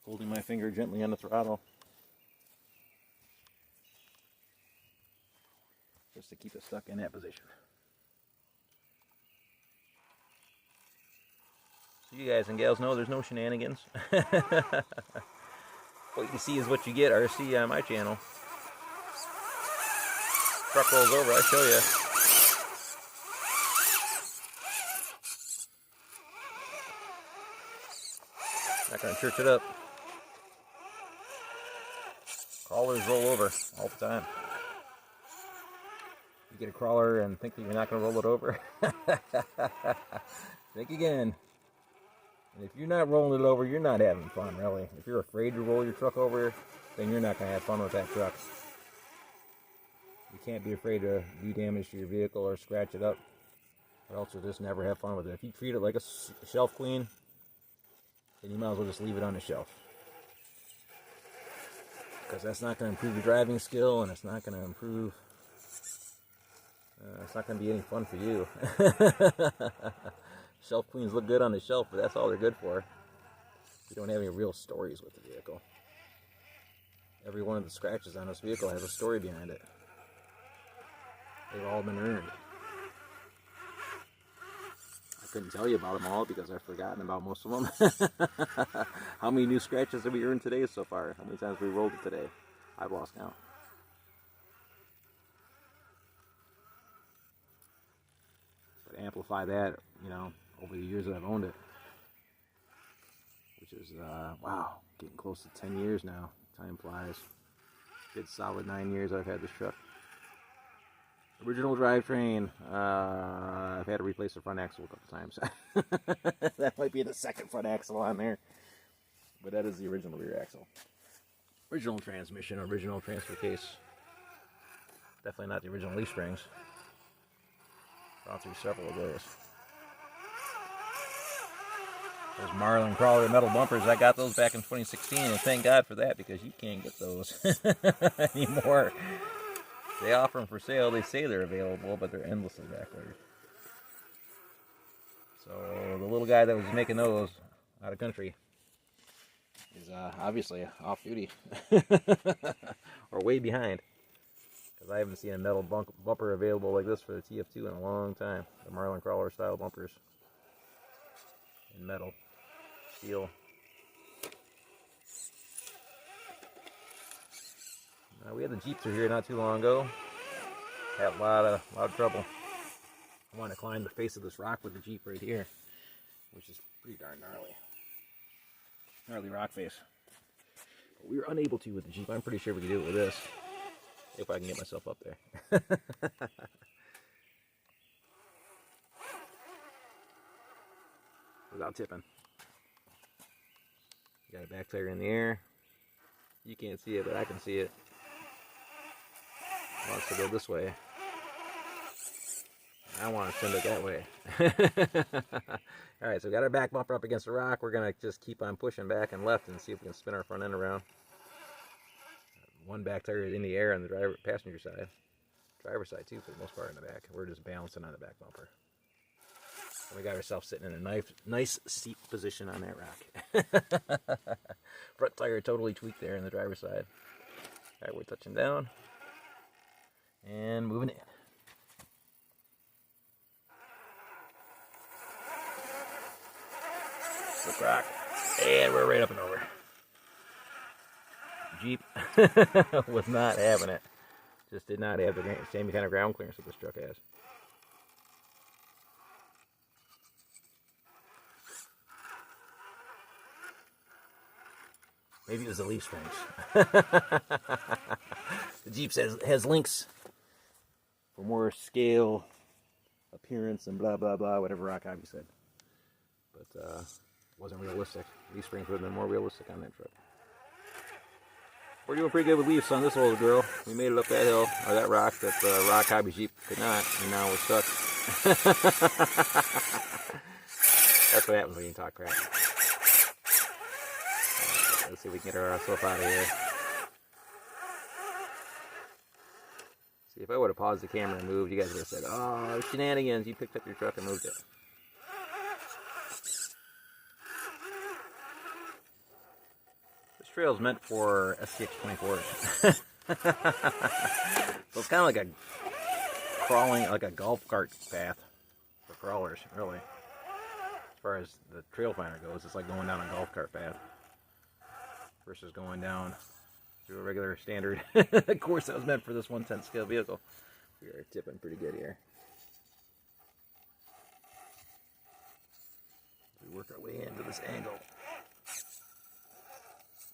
Holding my finger gently on the throttle. Just to keep it stuck in that position. So you guys and gals know there's no shenanigans. What you see is what you get, RC on my channel. Truck rolls over, I'll show you. Not gonna church it up. Crawlers roll over all the time. You get a crawler and think that you're not going to roll it over. Think again. And if you're not rolling it over, you're not having fun, really. If you're afraid to roll your truck over, then you're not going to have fun with that truck. You can't be afraid to do damage to your vehicle or scratch it up, or else you'll just never have fun with it. If you treat it like a shelf queen, then you might as well just leave it on the shelf. Because that's not going to improve your driving skill, and it's not going to improve... it's not going to be any fun for you. Shelf queens look good on the shelf, but that's all they're good for. You don't have any real stories with the vehicle. Every one of the scratches on this vehicle has a story behind it. They've all been earned. I couldn't tell you about them all because I've forgotten about most of them. How many new scratches have we earned today so far? How many times have we rolled it today? I've lost count. But amplify that, you know, over the years that I've owned it, which is, wow, getting close to 10 years now. Time flies. Good solid 9 years I've had this truck. Original drivetrain. I've had to replace the front axle a couple times. That might be the second front axle on there. But that is the original rear axle. Original transmission, original transfer case. Definitely not the original leaf springs. Gone through several of those. Those Marlin Crawler metal bumpers, I got those back in 2016, and thank God for that, because you can't get those anymore. They offer them for sale. They say they're available, but they're endlessly backordered. So the little guy that was making those out of country is obviously off duty or way behind, because I haven't seen a metal bumper available like this for the TF2 in a long time. The Marlin Crawler style bumpers in metal, steel. We had the Jeep through here not too long ago. Had a lot of trouble. I want to climb the face of this rock with the Jeep right here, which is pretty darn gnarly. Gnarly rock face. But we were unable to with the Jeep. I'm pretty sure we can do it with this, if I can get myself up there. Without tipping. Got a back tire in the air. You can't see it, but I can see it. It wants to go this way. I want to send it that way. Alright, so we got our back bumper up against the rock. We're going to just keep on pushing back and left and see if we can spin our front end around. One back tire is in the air on the passenger side. Driver's side too, for the most part, in the back. We're just balancing on the back bumper. And we got ourselves sitting in a nice seat position on that rock. Front tire totally tweaked there in the driver's side. Alright, we're touching down. And moving in. Slick rock. And we're right up and over. Jeep was not having it. Just did not have the same kind of ground clearance that this truck has. Maybe it was the leaf springs. The Jeep has links for more scale, appearance, and blah, blah, blah, whatever Rock Hobby said. But wasn't realistic. Leaf springs would have been more realistic on that truck. We're doing pretty good with leaves on this little girl. We made it up that hill, or that rock, that the rock hobby jeep could not, and now we're stuck. That's what happens when you talk crap. Let's see if we can get ourselves out of here. See, if I would have paused the camera and moved, you guys would have said, "Oh, shenanigans, you picked up your truck and moved it." This trail is meant for SCX-24s. So it's kind of like a crawling, like a golf cart path for crawlers, really. As far as the trail finder goes, it's like going down a golf cart path versus going down through a regular standard course that was meant for this 1/10 scale vehicle. We are tipping pretty good here. We work our way into this angle.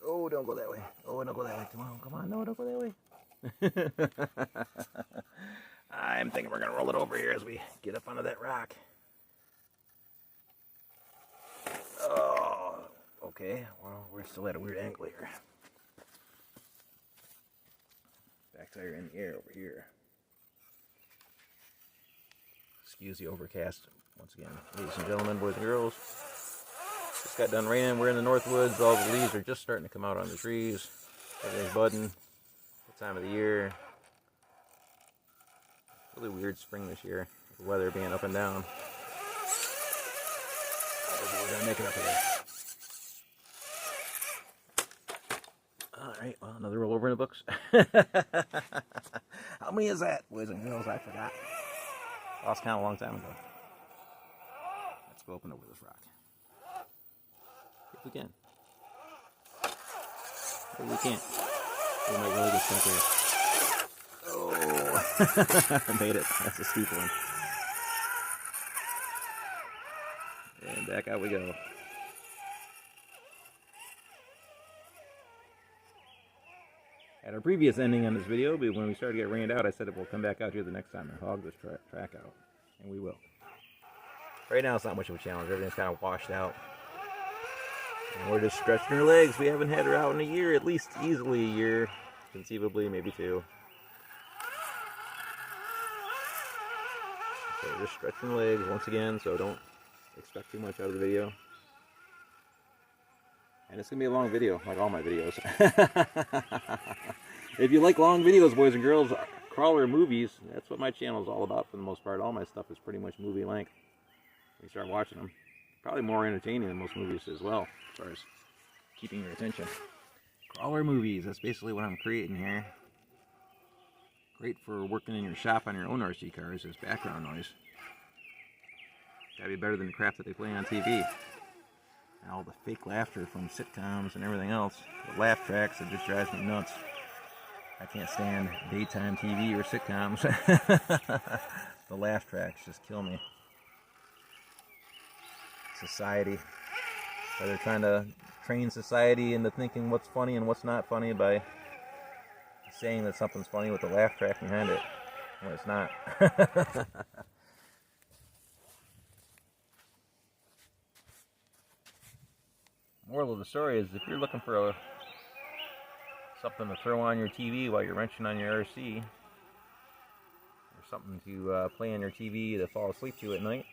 Oh, don't go that way. Oh, don't go that way. Come on. No, don't go that way. I'm thinking we're going to roll it over here as we get up onto that rock. Oh, okay. Well, we're still at a weird angle here. Back tire in the air over here. Excuse the overcast once again. Ladies and gentlemen, boys and girls. Just got done raining. We're in the North Woods. All the leaves are just starting to come out on the trees. Everything's budding. What time of the year? Really weird spring this year. The weather being up and down. We're going to make it up here. Alright, well, another roll over in the books. How many is that, boys and girls? I forgot. Lost count a long time ago. Let's go open over this rock. If we can. Maybe we can't. We might really get stuck here. Oh! I made it. That's a steep one. And back out we go. At our previous ending on this video, when we started to get rained out, I said that we'll come back out here the next time and hog this track out. And we will. Right now it's not much of a challenge. Everything's kind of washed out. And we're just stretching our legs. We haven't had her out in a year, at least easily a year. Conceivably, maybe 2. So we're just stretching the legs once again, so don't expect too much out of the video. And it's going to be a long video, like all my videos. If you like long videos, boys and girls, crawler movies, that's what my channel is all about for the most part. All my stuff is pretty much movie length. When you start watching them. Probably more entertaining than most movies as well, as far as keeping your attention. Crawler movies, that's basically what I'm creating here. Great for working in your shop on your own RC cars as background noise. Gotta be better than the crap that they play on TV. And all the fake laughter from sitcoms and everything else. The laugh tracks, it just drives me nuts. I can't stand daytime TV or sitcoms. The laugh tracks just kill me. Society. So they're trying to train society into thinking what's funny and what's not funny by saying that something's funny with a laugh track behind it when it's not. Moral of the story is if you're looking for something to throw on your TV while you're wrenching on your RC, or something to play on your TV to fall asleep to at night,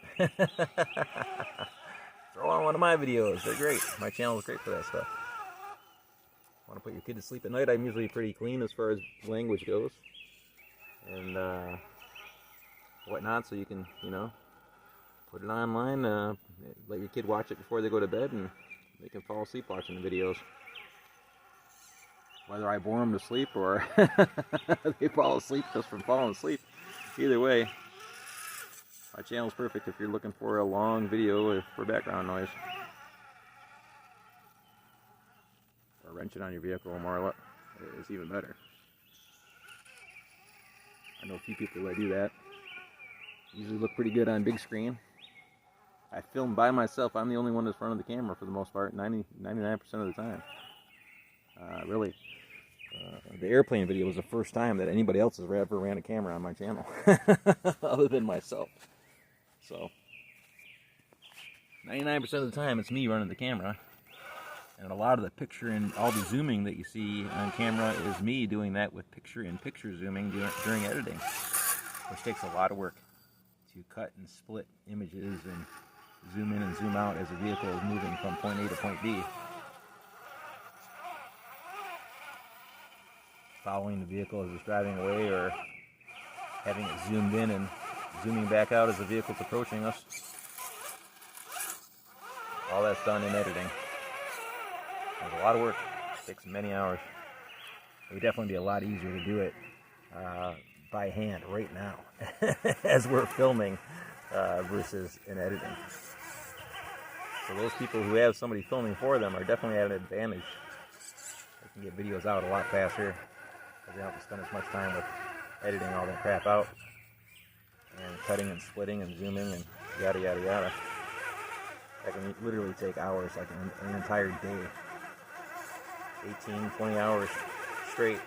throw on one of my videos. They're great. My channel is great for that stuff. Want to put your kid to sleep at night? I'm usually pretty clean as far as language goes, and whatnot. So you can, put it online. Let your kid watch it before they go to bed, and they can fall asleep watching the videos. Whether I bore them to sleep or they fall asleep just from falling asleep. Either way, my channel's perfect if you're looking for a long video for background noise. Or wrenching on your vehicle more is even better. I know a few people that do that. Usually look pretty good on big screen. I film by myself. I'm the only one that's running the camera for the most part, 99% of the time. Really. The airplane video was the first time that anybody else has ever ran a camera on my channel, other than myself. So, 99% of the time it's me running the camera, And a lot of the picture and all the zooming that you see on camera is me doing that with picture-in-picture zooming during editing, which takes a lot of work to cut and split images and zoom in and zoom out as a vehicle is moving from point A to point B. Following the vehicle as it's driving away, or having it zoomed in and zooming back out as the vehicle's approaching us. All that's done in editing. There's a lot of work. It takes many hours. It would definitely be a lot easier to do it by hand right now as we're filming versus in editing. So those people who have somebody filming for them are definitely at an advantage. They can get videos out a lot faster because they don't have to spend as much time with editing all that crap out and cutting and splitting and zooming and yada yada yada. That can literally take hours, like an entire day. 18, 20 hours straight,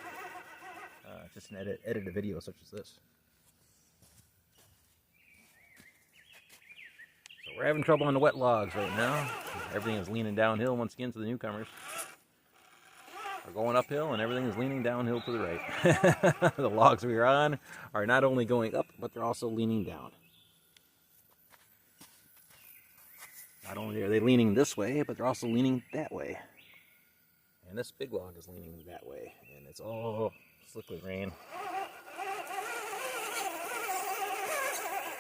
just to edit a video such as this. So we're having trouble on the wet logs right now. Everything is leaning downhill once again to the newcomers. We're going uphill and everything is leaning downhill to the right. The logs we are on are not only going up, but they're also leaning down. Not only are they leaning this way, but they're also leaning that way. And this big log is leaning that way, and it's all slick with rain.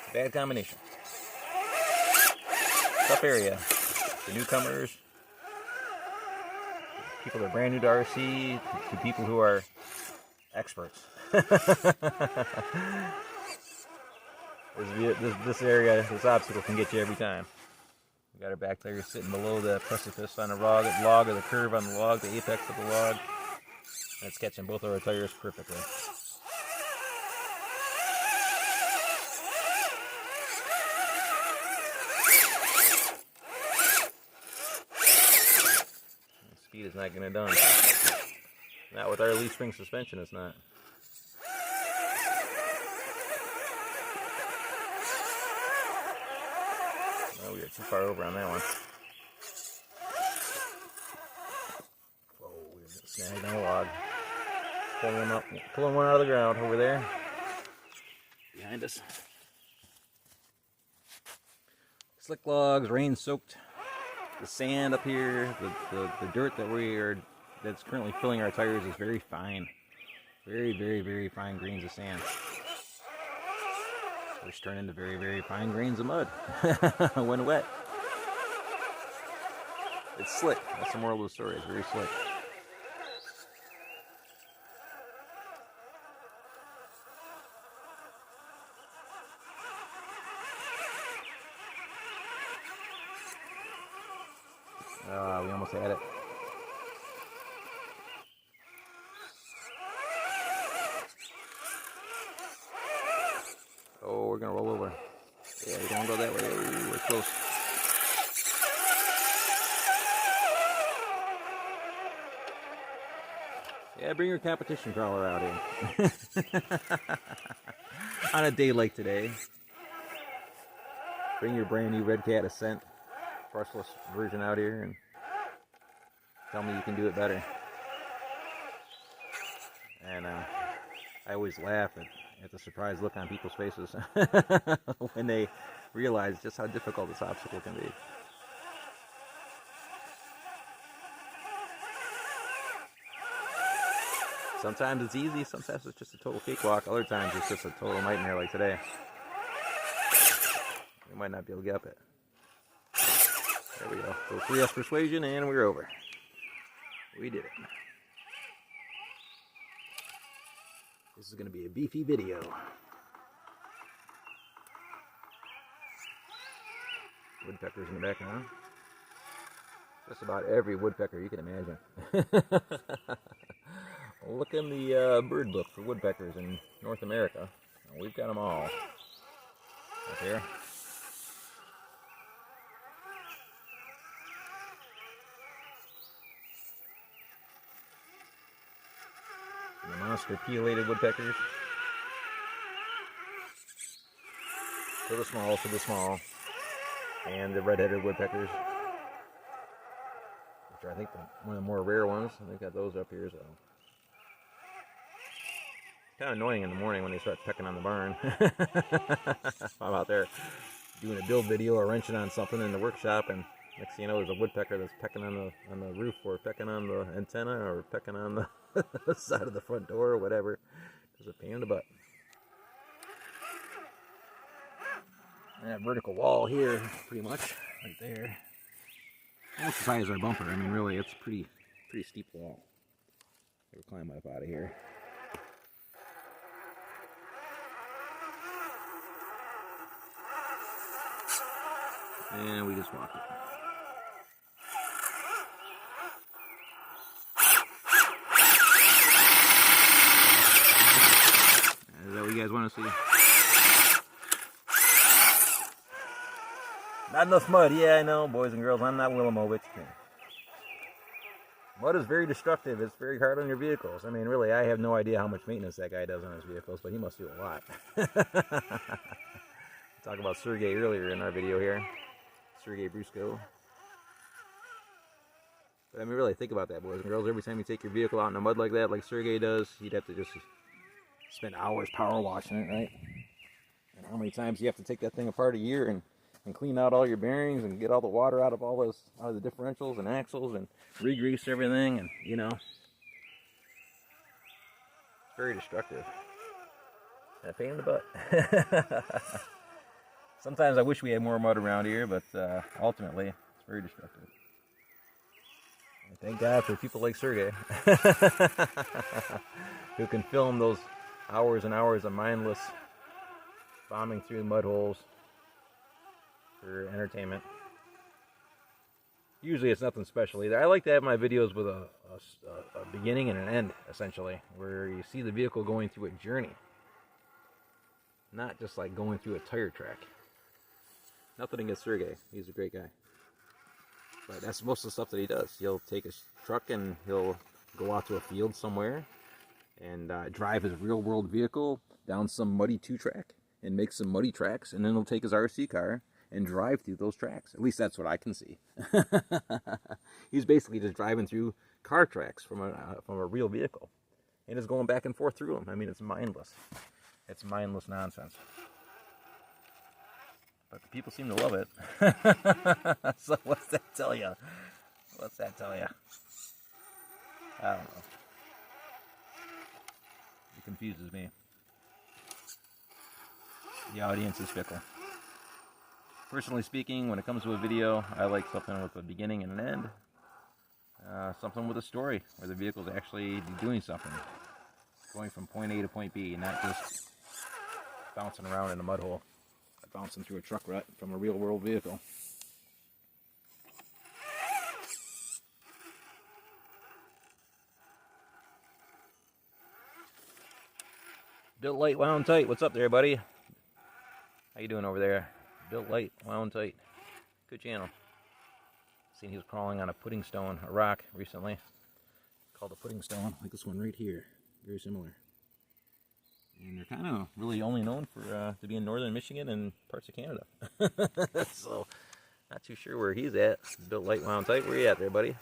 It's a bad combination. Tough area. The newcomers, people that are brand new to RC, to people who are experts. This area, this obstacle can get you every time. We got our back tires sitting below the precipice on the log, or the curve on the log, the apex of the log. And it's catching both of our tires perfectly. The speed is not getting it done. Not with our leaf spring suspension, it's not. Oh, we are too far over on that one. Whoa, we're snagged on a log. Pulling one out of the ground over there. Behind us. Slick logs, rain soaked. The sand up here, the dirt that's currently filling our tires is very fine. Very, very, very fine grains of sand. Which turn into very, very fine grains of mud when wet. It's slick. That's the moral of the story. It's very slick. We almost had it. Oh, we're gonna roll over. Yeah, we don't go that way. Ooh, we're close. Yeah, bring your competition crawler out here. On a day like today. Bring your brand new Red Cat Ascent brushless version out here and tell me you can do it better. And I always laugh at the surprised look on people's faces when they realize just how difficult this obstacle can be. Sometimes it's easy, sometimes it's just a total cakewalk, other times it's just a total nightmare like today. We might not be able to get up it. There we go. So 3S persuasion and we're over. We did it. This is going to be a beefy video. Woodpeckers in the background. Just about every woodpecker you can imagine. Look in the bird book for woodpeckers in North America. We've got them all. Up here. The monster pileated woodpeckers. So the small. And the red-headed woodpeckers. which are I think one of the more rare ones. I think got those up here, so kind of annoying in the morning when they start pecking on the barn. I'm out there doing a build video or wrenching on something in the workshop, and next thing you know, there's a woodpecker that's pecking on the roof, or pecking on the antenna, or pecking on the side of the front door, or whatever. It's a pain in the butt. And that vertical wall here, pretty much right there, almost as high as our bumper. I mean, really, it's pretty steep wall. We'll climb up out of here. And we just walk it. Is that what you guys want to see? Not enough mud. Yeah, I know, boys and girls. I'm not Willamovich. Mud is very destructive. It's very hard on your vehicles. I mean, really, I have no idea how much maintenance that guy does on his vehicles, but he must do a lot. Talk about Sergey earlier in our video here. Sergey Brusco. But I mean, really, think about that, boys and girls. Every time you take your vehicle out in the mud like that, like Sergey does, you'd have to just spend hours power washing it, right? And how many times you have to take that thing apart a year and clean out all your bearings and get all the water out of the differentials and axles and re-grease everything, and you know, it's very destructive. And a pain in the butt. Sometimes I wish we had more mud around here, but ultimately, it's very destructive. And thank God for people like Sergey, who can film those hours and hours of mindless bombing through mud holes for entertainment. Usually it's nothing special either. I like to have my videos with a beginning and an end, essentially, where you see the vehicle going through a journey, not just like going through a tire track. Nothing against Sergey. He's a great guy. But that's most of the stuff that he does. He'll take his truck and he'll go out to a field somewhere and drive his real-world vehicle down some muddy two-track and make some muddy tracks, and then he'll take his RC car and drive through those tracks. At least that's what I can see. He's basically just driving through car tracks from a real vehicle, and is going back and forth through them. I mean, it's mindless. It's mindless nonsense. But the people seem to love it. So what's that tell you? What's that tell you? I don't know. It confuses me. The audience is fickle. Personally speaking, when it comes to a video, I like something with a beginning and an end. Something with a story, where the vehicle's actually doing something. Going from point A to point B, not just bouncing around in a mud hole. Bouncing through a truck rut from a real world vehicle. Built light, wound tight. What's up there, buddy? How you doing over there? Built light, wound tight. Good channel. Seen he was crawling on a pudding stone, a rock, recently. Called a pudding stone, like this one right here. Very similar. And they're kind of really only known for to be in northern Michigan and parts of Canada. So, not too sure where he's at. Built light, wound tight. Where you at there, buddy?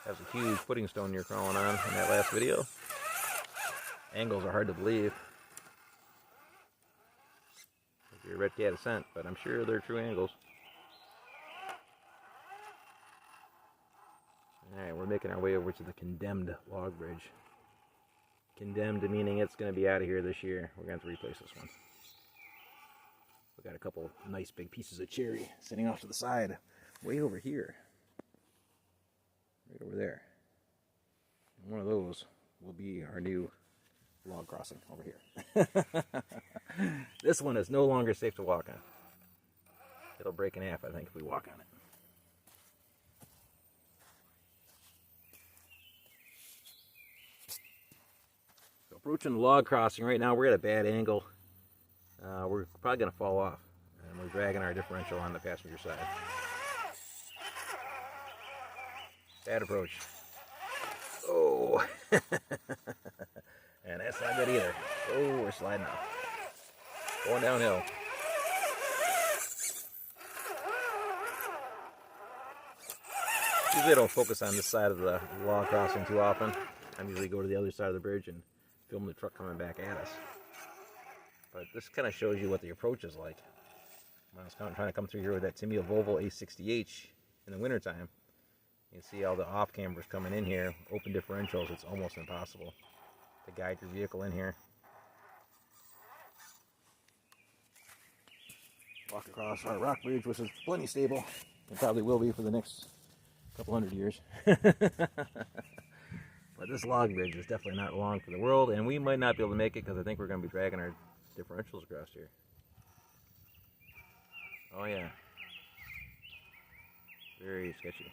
That was a huge pudding stone you're crawling on in that last video. Angles are hard to believe. If you're a red cat ascent, but I'm sure they're true angles. Alright, we're making our way over to the condemned log bridge. Condemned meaning it's going to be out of here this year. We're going to have to replace this one. We got a couple nice big pieces of cherry sitting off to the side, way over here. Right over there. And one of those will be our new log crossing over here. This one is no longer safe to walk on. It'll break in half, I think, if we walk on it. Approaching the log crossing right now. We're at a bad angle. We're probably going to fall off, and we're dragging our differential on the passenger side. Bad approach. Oh, and that's not good either. Oh, we're sliding out. Going downhill. Usually I don't focus on this side of the log crossing too often. I usually go to the other side of the bridge and film the truck coming back at us. But this kind of shows you what the approach is like. When I was trying to come through here with that Tamiya Volvo A60H in the wintertime, you can see all the off cameras coming in here, open differentials. It's almost impossible to guide your vehicle in here. Walk across our rock bridge, which is plenty stable. It probably will be for the next couple hundred years. But this log bridge is definitely not long for the world, and we might not be able to make it because I think we're going to be dragging our differentials across here. Oh yeah. Very sketchy.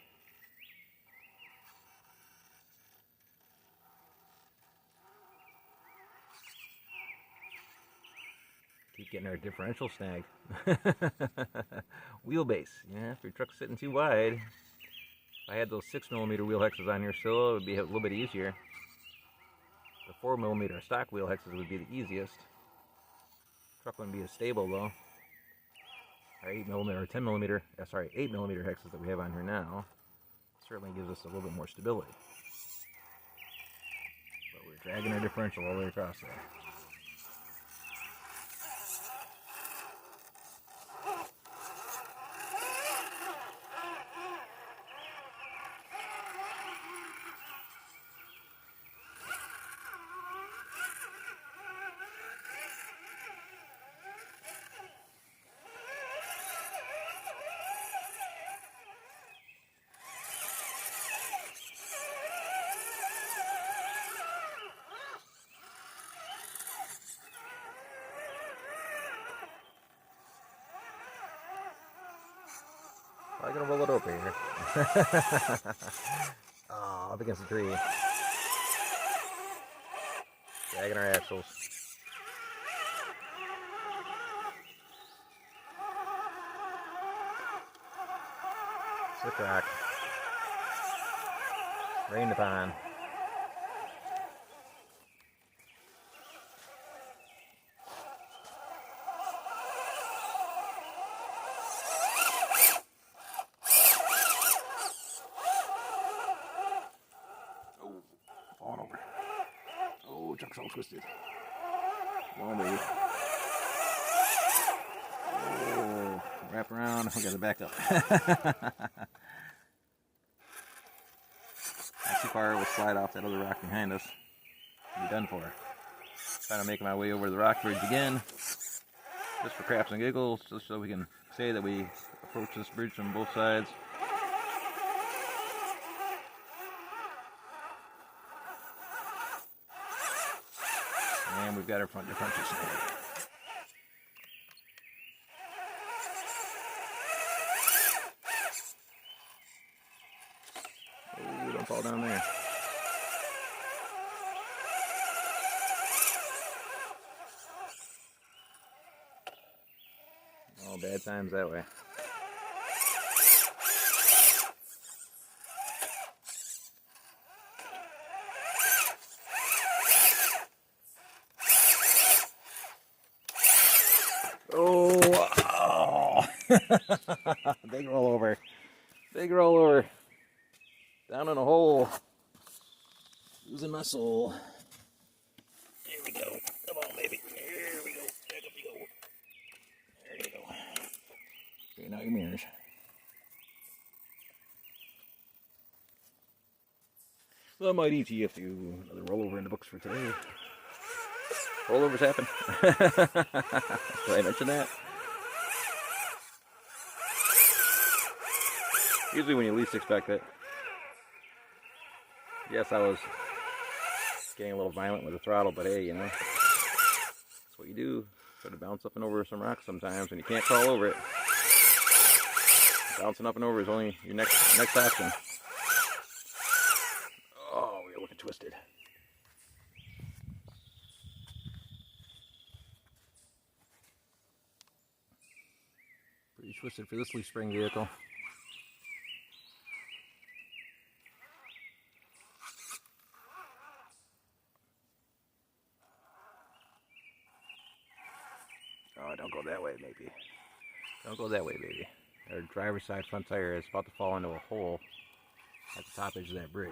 Keep getting our differential snagged. Wheelbase. Yeah, if your truck's sitting too wide. If I had those 6mm wheel hexes on here still, it would be a little bit easier. The 4mm stock wheel hexes would be the easiest. Truck wouldn't be as stable though. Our 8mm or 10mm, sorry, 8mm hexes that we have on here now certainly gives us a little bit more stability. But we're dragging our differential all the way across there. I'm gonna roll it over here. Oh, up against the tree. Dragging our axles. Slick rock. Rain upon. Truck's all twisted. Come on, baby. Oh, wrap around. We got to back up. Not too far, we'll slide off that other rock behind us. Be done for. Trying to make my way over to the rock bridge again, just for craps and giggles, just so we can say that we approach this bridge from both sides. And we've got our front differential snagged. Oh, don't fall down there. All bad times that way. Oh, big roll over. Big roll over. Down in a hole. Losing my soul. There we go. Come on, baby. There we go. Back up you go. There you go. Straighten out your mirrors. Well, I might ETF you another rollover in the books for today. Rollovers happen. Did I mention that? Usually when you least expect it. Yes, I was getting a little violent with the throttle, but hey, you know, that's what you do. Try to bounce up and over some rocks sometimes when you can't crawl over it. Bouncing up and over is only your next option. Oh, we're looking twisted. Pretty twisted for this leaf spring vehicle. Oh, don't go that way, maybe. Don't go that way, baby. Our driver's side front tire is about to fall into a hole. at the top edge of that bridge.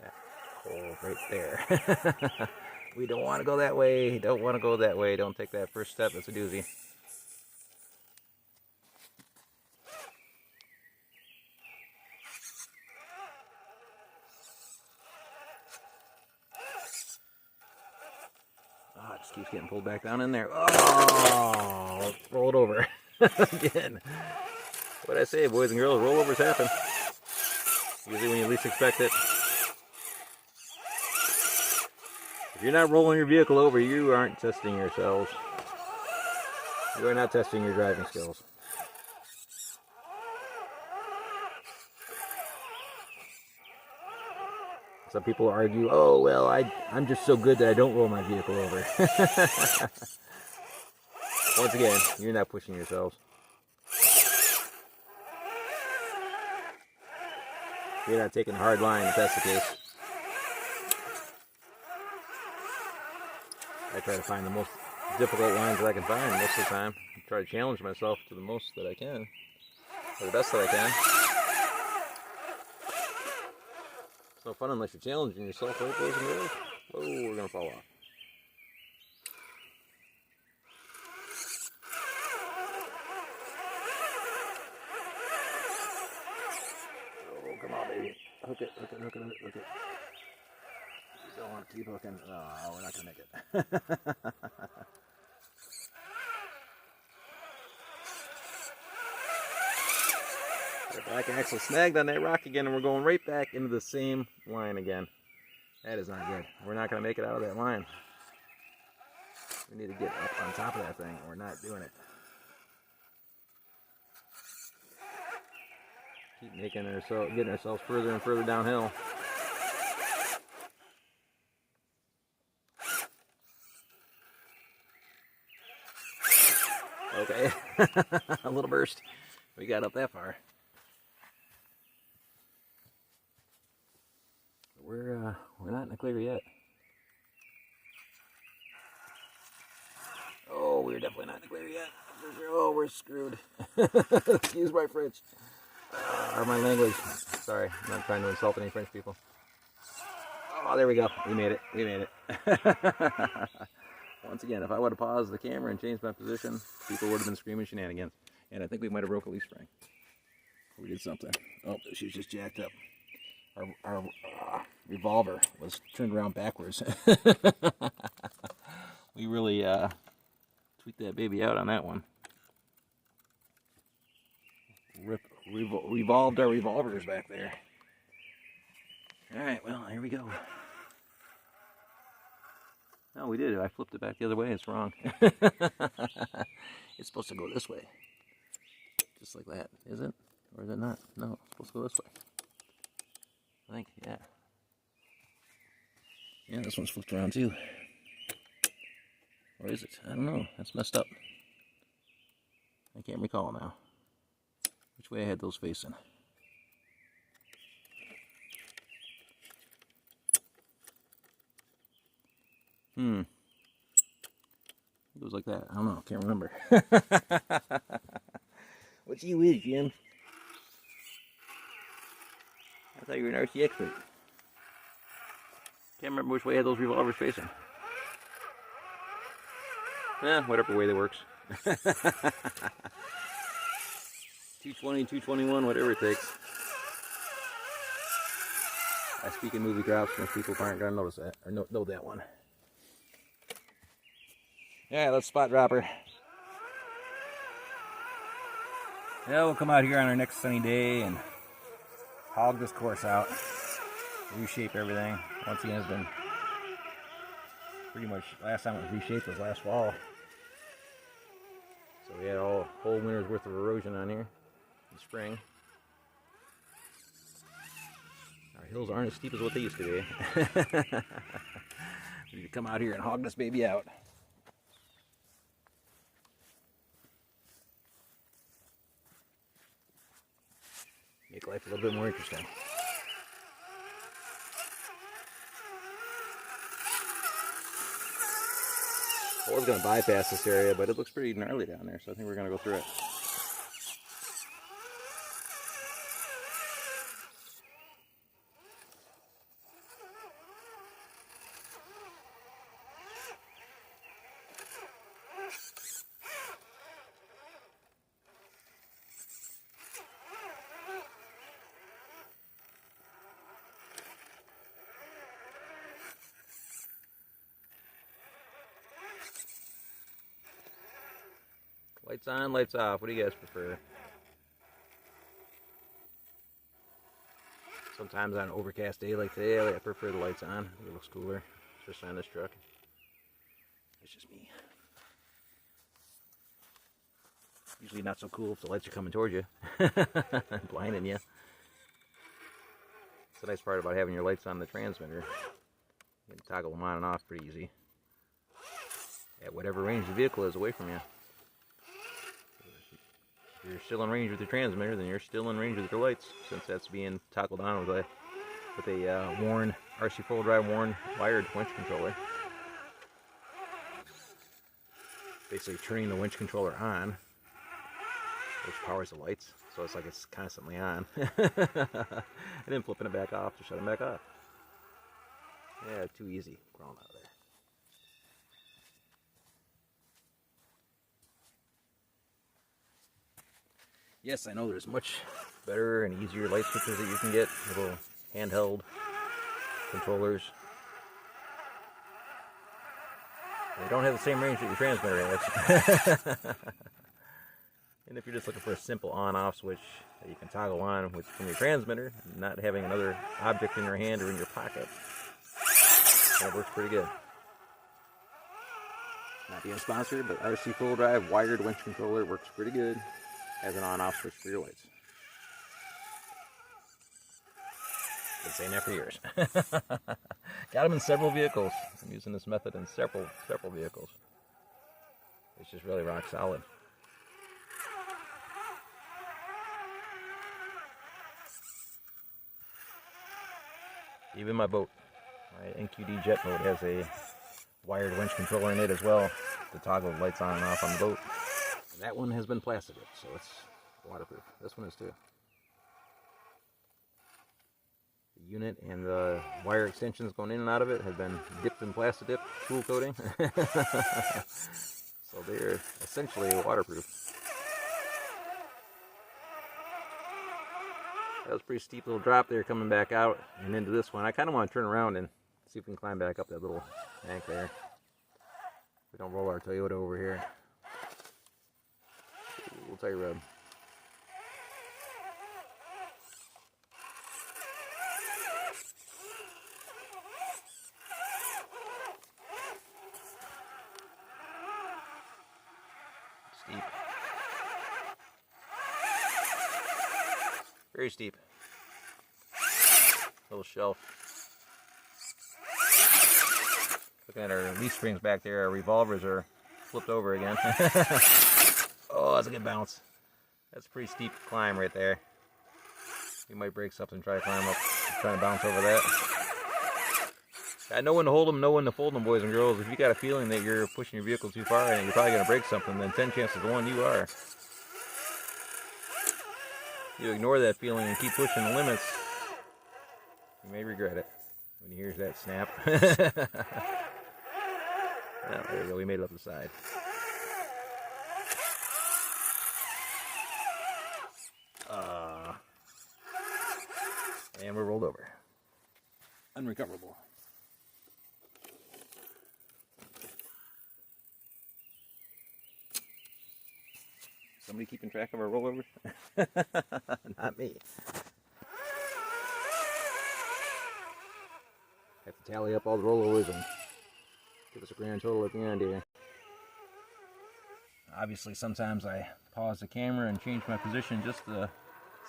That hole right there. We don't want to go that way. Don't want to go that way. Don't take that first step. That's a doozy. Oh, it just keeps getting pulled back down in there. Oh, roll it over. Again. What'd I say, boys and girls? Rollovers happen. Usually when you least expect it. If you're not rolling your vehicle over, you aren't testing yourselves. You are not testing your driving skills. Some people argue, oh, well, I'm just so good that I don't roll my vehicle over. Once again, you're not pushing yourselves. You're not taking a hard line if that's the case. I try to find the most difficult lines that I can find most of the time. I try to challenge myself to the most that I can, or the best that I can. It's no fun unless you're challenging yourself, right, boys and girls? Whoa, we're going to fall off. Oh, come on, baby. Hook it, hook it, hook it, hook it. You don't want to keep hooking. Oh, we're not going to make it. Our back axle snagged on that rock again, and we're going right back into the same line again. That is not good. We're not going to make it out of that line. We need to get up on top of that thing. We're not doing it. Keep getting ourselves further and further downhill. Okay, a little burst. We got up that far. We're not in the clear yet. Oh, we're definitely not in the clear yet. Oh, we're screwed. Excuse my French. Or my language. Sorry, I'm not trying to insult any French people. Oh, there we go. We made it. We made it. Once again, if I would have paused the camera and changed my position, people would have been screaming shenanigans. And I think we might have broke a leaf spring. We did something. Oh, she was just jacked up. Our revolver was turned around backwards. We really tweaked that baby out on that one. Revolved our revolvers back there. Alright, well, here we go. No, we did. I flipped it back the other way. It's wrong. It's supposed to go this way. Just like that. Is it? Or is it not? No, it's supposed to go this way. I think, yeah. Yeah, this one's flipped around too. Or is it? I don't know. That's messed up. I can't recall now. Which way I had those facing. It goes like that. I don't know. Can't remember. What you is, Jim? I thought you were an RC expert. Can't remember which way I had those revolvers facing. Whatever way that works. 220, 221, whatever it takes. I speak in movie drops. Most people aren't going to notice that, or know that one. Yeah, let's spot dropper. Yeah, we'll come out here on our next sunny day and hog this course out. Reshape everything. Once again, it's been pretty much, last time it was reshaped was last fall. So we had a whole winter's worth of erosion on here in spring. Our hills aren't as steep as what they used to be. We need to come out here and hog this baby out. Make life a little bit more interesting. I was going to bypass this area, but it looks pretty gnarly down there, so I think we're going to go through it. Lights on, lights off. What do you guys prefer? Sometimes on an overcast day like today, I prefer the lights on. It looks cooler, especially on this truck. It's just me. Usually not so cool if the lights are coming towards you, blinding you. It's the nice part about having your lights on the transmitter. You can toggle them on and off pretty easy at whatever range the vehicle is away from you. If you're still in range with your transmitter, then you're still in range with your lights, since that's being toggled on with a worn RC full drive wired winch controller. Basically turning the winch controller on, which powers the lights, so it's like it's constantly on. And then flipping it back off to shut them back off. Yeah, too easy crawling out of there. Yes, I know there's much better and easier light switches that you can get, little handheld controllers. They don't have the same range that your transmitter has. And if you're just looking for a simple on-off switch that you can toggle on from your transmitter, not having another object in your hand or in your pocket, that works pretty good. Not being sponsored, but RC full drive wired winch controller works pretty good as an on-off switch for your lights. Been saying that for years. Got them in several vehicles. I'm using this method in several vehicles. It's just really rock solid. Even my boat, my NQD jet boat, has a wired winch controller in it as well to toggle the lights on and off on the boat. That one has been plasticated, so it's waterproof. This one is too. The unit and the wire extensions going in and out of it have been dipped in plastic dip, cool coating. So they're essentially waterproof. That was a pretty steep little drop there coming back out and into this one. I kind of want to turn around and see if we can climb back up that little bank there. We don't roll our Toyota over here. We'll tell you, Rob. Steep. Very steep. Little shelf. Looking at our leaf springs back there, our revolvers are flipped over again. Oh, that's a good bounce. That's a pretty steep climb right there. You might break something, try to climb up, trying to bounce over that. Got no one to hold them, no one to fold them, boys and girls. If you got a feeling that you're pushing your vehicle too far and you're probably going to break something, then 10 chances to 1 you are. You ignore that feeling and keep pushing the limits, you may regret it when you hear that snap. Oh, there we go, we made it up the side. And we're rolled over. Unrecoverable. Somebody keeping track of our rollovers? Not me. Have to tally up all the rollovers and give us a grand total at the end here. Obviously, sometimes I pause the camera and change my position just to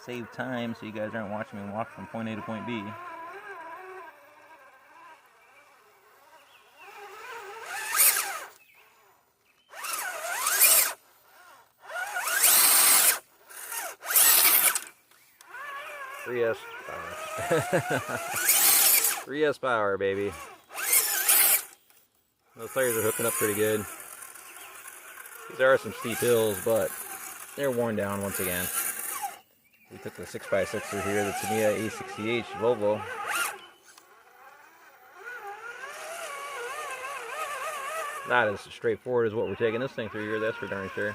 save time so you guys aren't watching me walk from point A to point B. 3S power. 3S power, baby. Those tires are hooking up pretty good. These are some steep hills, but they're worn down once again. We took the 6x6 through here, the Tamiya A60H Volvo. Not as straightforward as what we're taking this thing through here, that's for darn sure.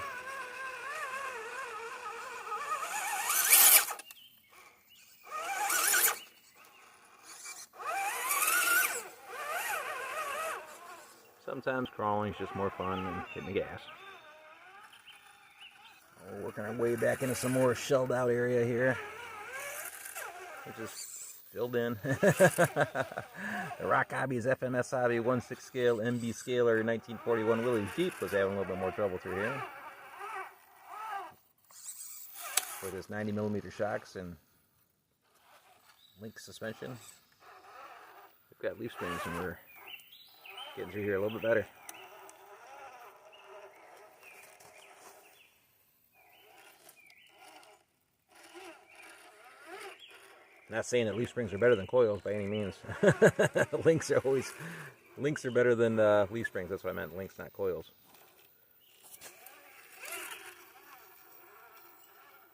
Sometimes crawling is just more fun than hitting the gas. We're working our way back into some more shelled out area here, which is filled in. The Rock Hobby's FMS Hobby 1/6 scale MB Scaler 1941 Willys Jeep was having a little bit more trouble through here with its 90mm shocks and link suspension. We've got leaf springs and we're getting through here a little bit better. Not saying that leaf springs are better than coils by any means. Links are better than leaf springs. That's what I meant. Links, not coils.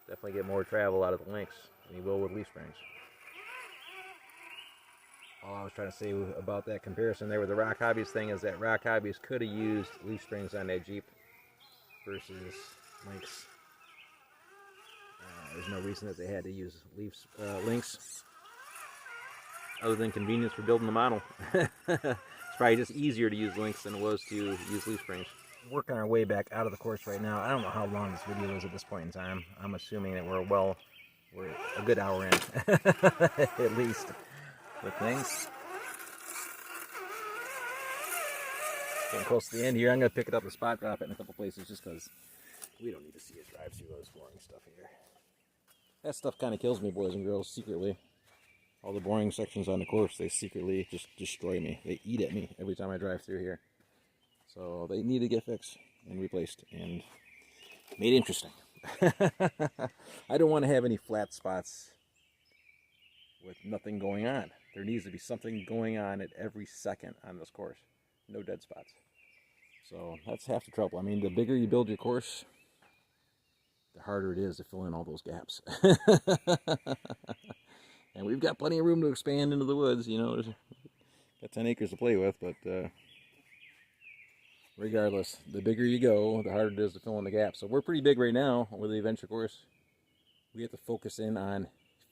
Definitely get more travel out of the links than you will with leaf springs. All I was trying to say about that comparison there with the Rock Hobbies thing is that Rock Hobbies could have used leaf springs on that Jeep versus links. There's no reason that they had to use links other than convenience for building the model. It's probably just easier to use links than it was to use leaf springs. Working our way back out of the course right now. I don't know how long this video is at this point in time. I'm assuming that we're a good hour in at least with things. Getting close to the end here. I'm going to pick it up and spot drop it in a couple places just because we don't need to see it drive through those boring stuff here. That stuff kind of kills me, boys and girls, secretly. All the boring sections on the course, they secretly just destroy me. They eat at me every time I drive through here. So they need to get fixed and replaced and made interesting. I don't want to have any flat spots with nothing going on. There needs to be something going on at every second on this course. No dead spots. So that's half the trouble. I mean, the bigger you build your course, the harder it is to fill in all those gaps. And we've got plenty of room to expand into the woods, you know. Got 10 acres to play with, but regardless, the bigger you go, the harder it is to fill in the gaps. So we're pretty big right now with the adventure course. We have to focus in on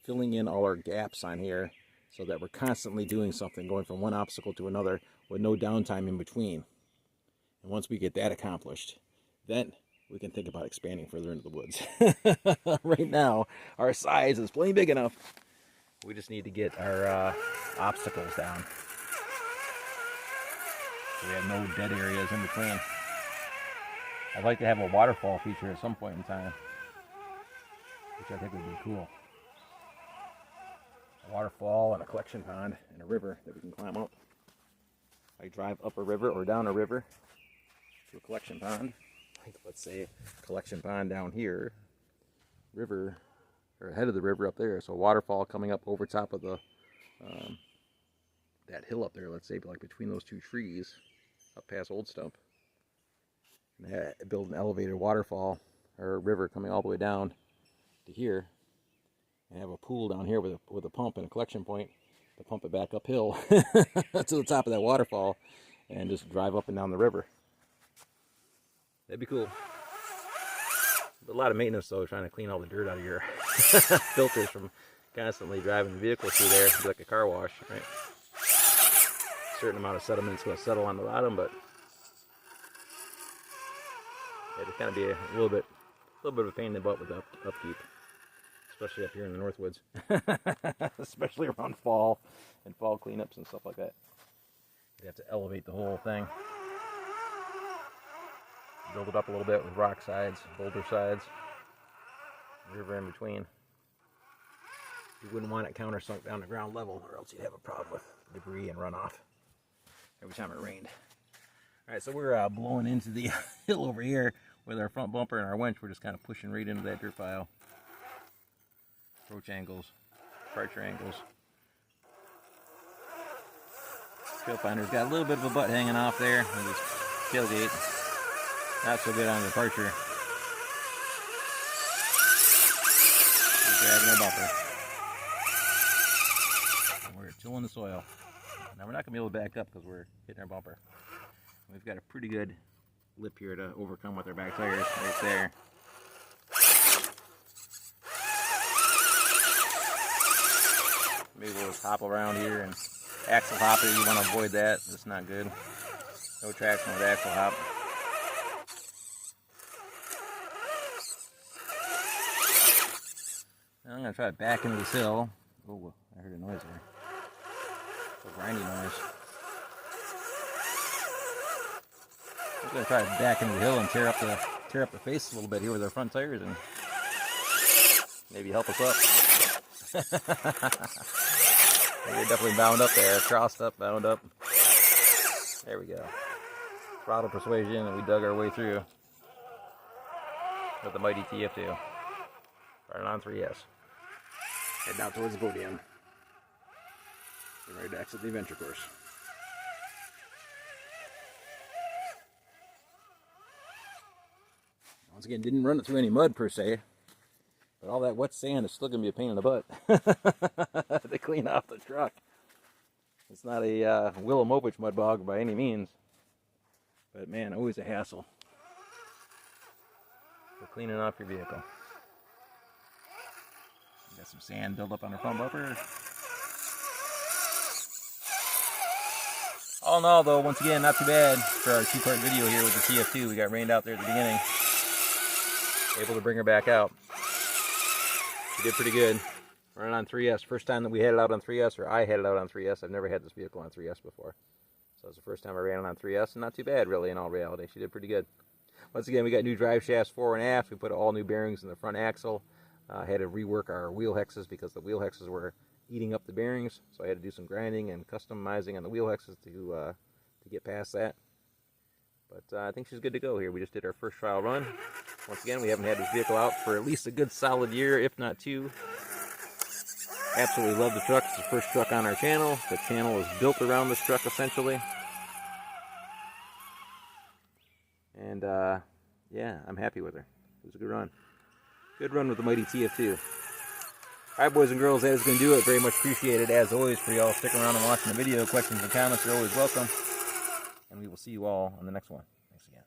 filling in all our gaps on here so that we're constantly doing something, going from one obstacle to another with no downtime in between. And once we get that accomplished, then we can think about expanding further into the woods. Right now, our size is plenty big enough. We just need to get our obstacles down. So we have no dead areas in between. I'd like to have a waterfall feature at some point in time, which I think would be cool. A waterfall and a collection pond and a river that we can climb up. I drive up a river or down a river to a collection pond. Like, let's say collection pond down here, river, or ahead of the river up there. So a waterfall coming up over top of the that hill up there. Let's say like between those two trees, up past Old Stump. And build an elevated waterfall or river coming all the way down to here, and have a pool down here with a pump and a collection point to pump it back uphill to the top of that waterfall, and just drive up and down the river. That'd be cool. But a lot of maintenance though, trying to clean all the dirt out of your filters from constantly driving the vehicle through there. It'd be like a car wash, right? A certain amount of sediment's going to settle on the bottom, but it'd kind of be a little bit of a pain in the butt with the upkeep, especially up here in the North Woods, especially around fall and fall cleanups and stuff like that. You have to elevate the whole thing. Build it up a little bit with rock sides, boulder sides, river in between. You wouldn't want it countersunk down to ground level, or else you'd have a problem with debris and runoff every time it rained. All right, so we're blowing into the hill over here with our front bumper and our winch. We're just kind of pushing right into that dirt pile. Approach angles departure angles. Trail finder's got a little bit of a butt hanging off there with his tailgate. Not so good on the departure. He's dragging our bumper. And we're tilling the soil. Now we're not going to be able to back up because we're hitting our bumper. We've got a pretty good lip here to overcome with our back tires right there. Maybe we'll just hop around here and axle hop it. You want to avoid that. That's not good. No traction with axle hop. Now I'm going to try to back into this hill. Oh, I heard a noise there. A grindy noise. I'm going to try to back into the hill and tear up the face a little bit here with our front tires and maybe help us up. We're definitely bound up there, crossed up, bound up. There we go. Throttle persuasion, and we dug our way through with the mighty TF2. Starting on 3S. Heading out towards the podium. We're ready to exit the adventure course. Once again, didn't run it through any mud per se, but all that wet sand is still going to be a pain in the butt to clean off the truck. It's not a Willamovich mud bog by any means, but man, always a hassle for cleaning off your vehicle. Got some sand built up on our front bumper. All in all, though, once again, not too bad for our two-part video here with the TF2. We got rained out there at the beginning. Able to bring her back out. She did pretty good. Running on 3S. First time that we had it out on 3S, or I had it out on 3S. I've never had this vehicle on 3S before. So it's the first time I ran it on 3S, and not too bad, really, in all reality. She did pretty good. Once again, we got new drive shafts fore and aft. We put all new bearings in the front axle. Had to rework our wheel hexes because the wheel hexes were eating up the bearings. So I had to do some grinding and customizing on the wheel hexes to get past that. But I think she's good to go here. We just did our first trial run. Once again, we haven't had this vehicle out for at least a good solid year, if not 2. Absolutely love the truck. It's the first truck on our channel. The channel is built around this truck, essentially. And, yeah, I'm happy with her. It was a good run. Good run with the mighty TF2. Alright, boys and girls, that is going to do it. Very much appreciated, as always, for y'all sticking around and watching the video. Questions and comments are always welcome. And we will see you all on the next one. Thanks again.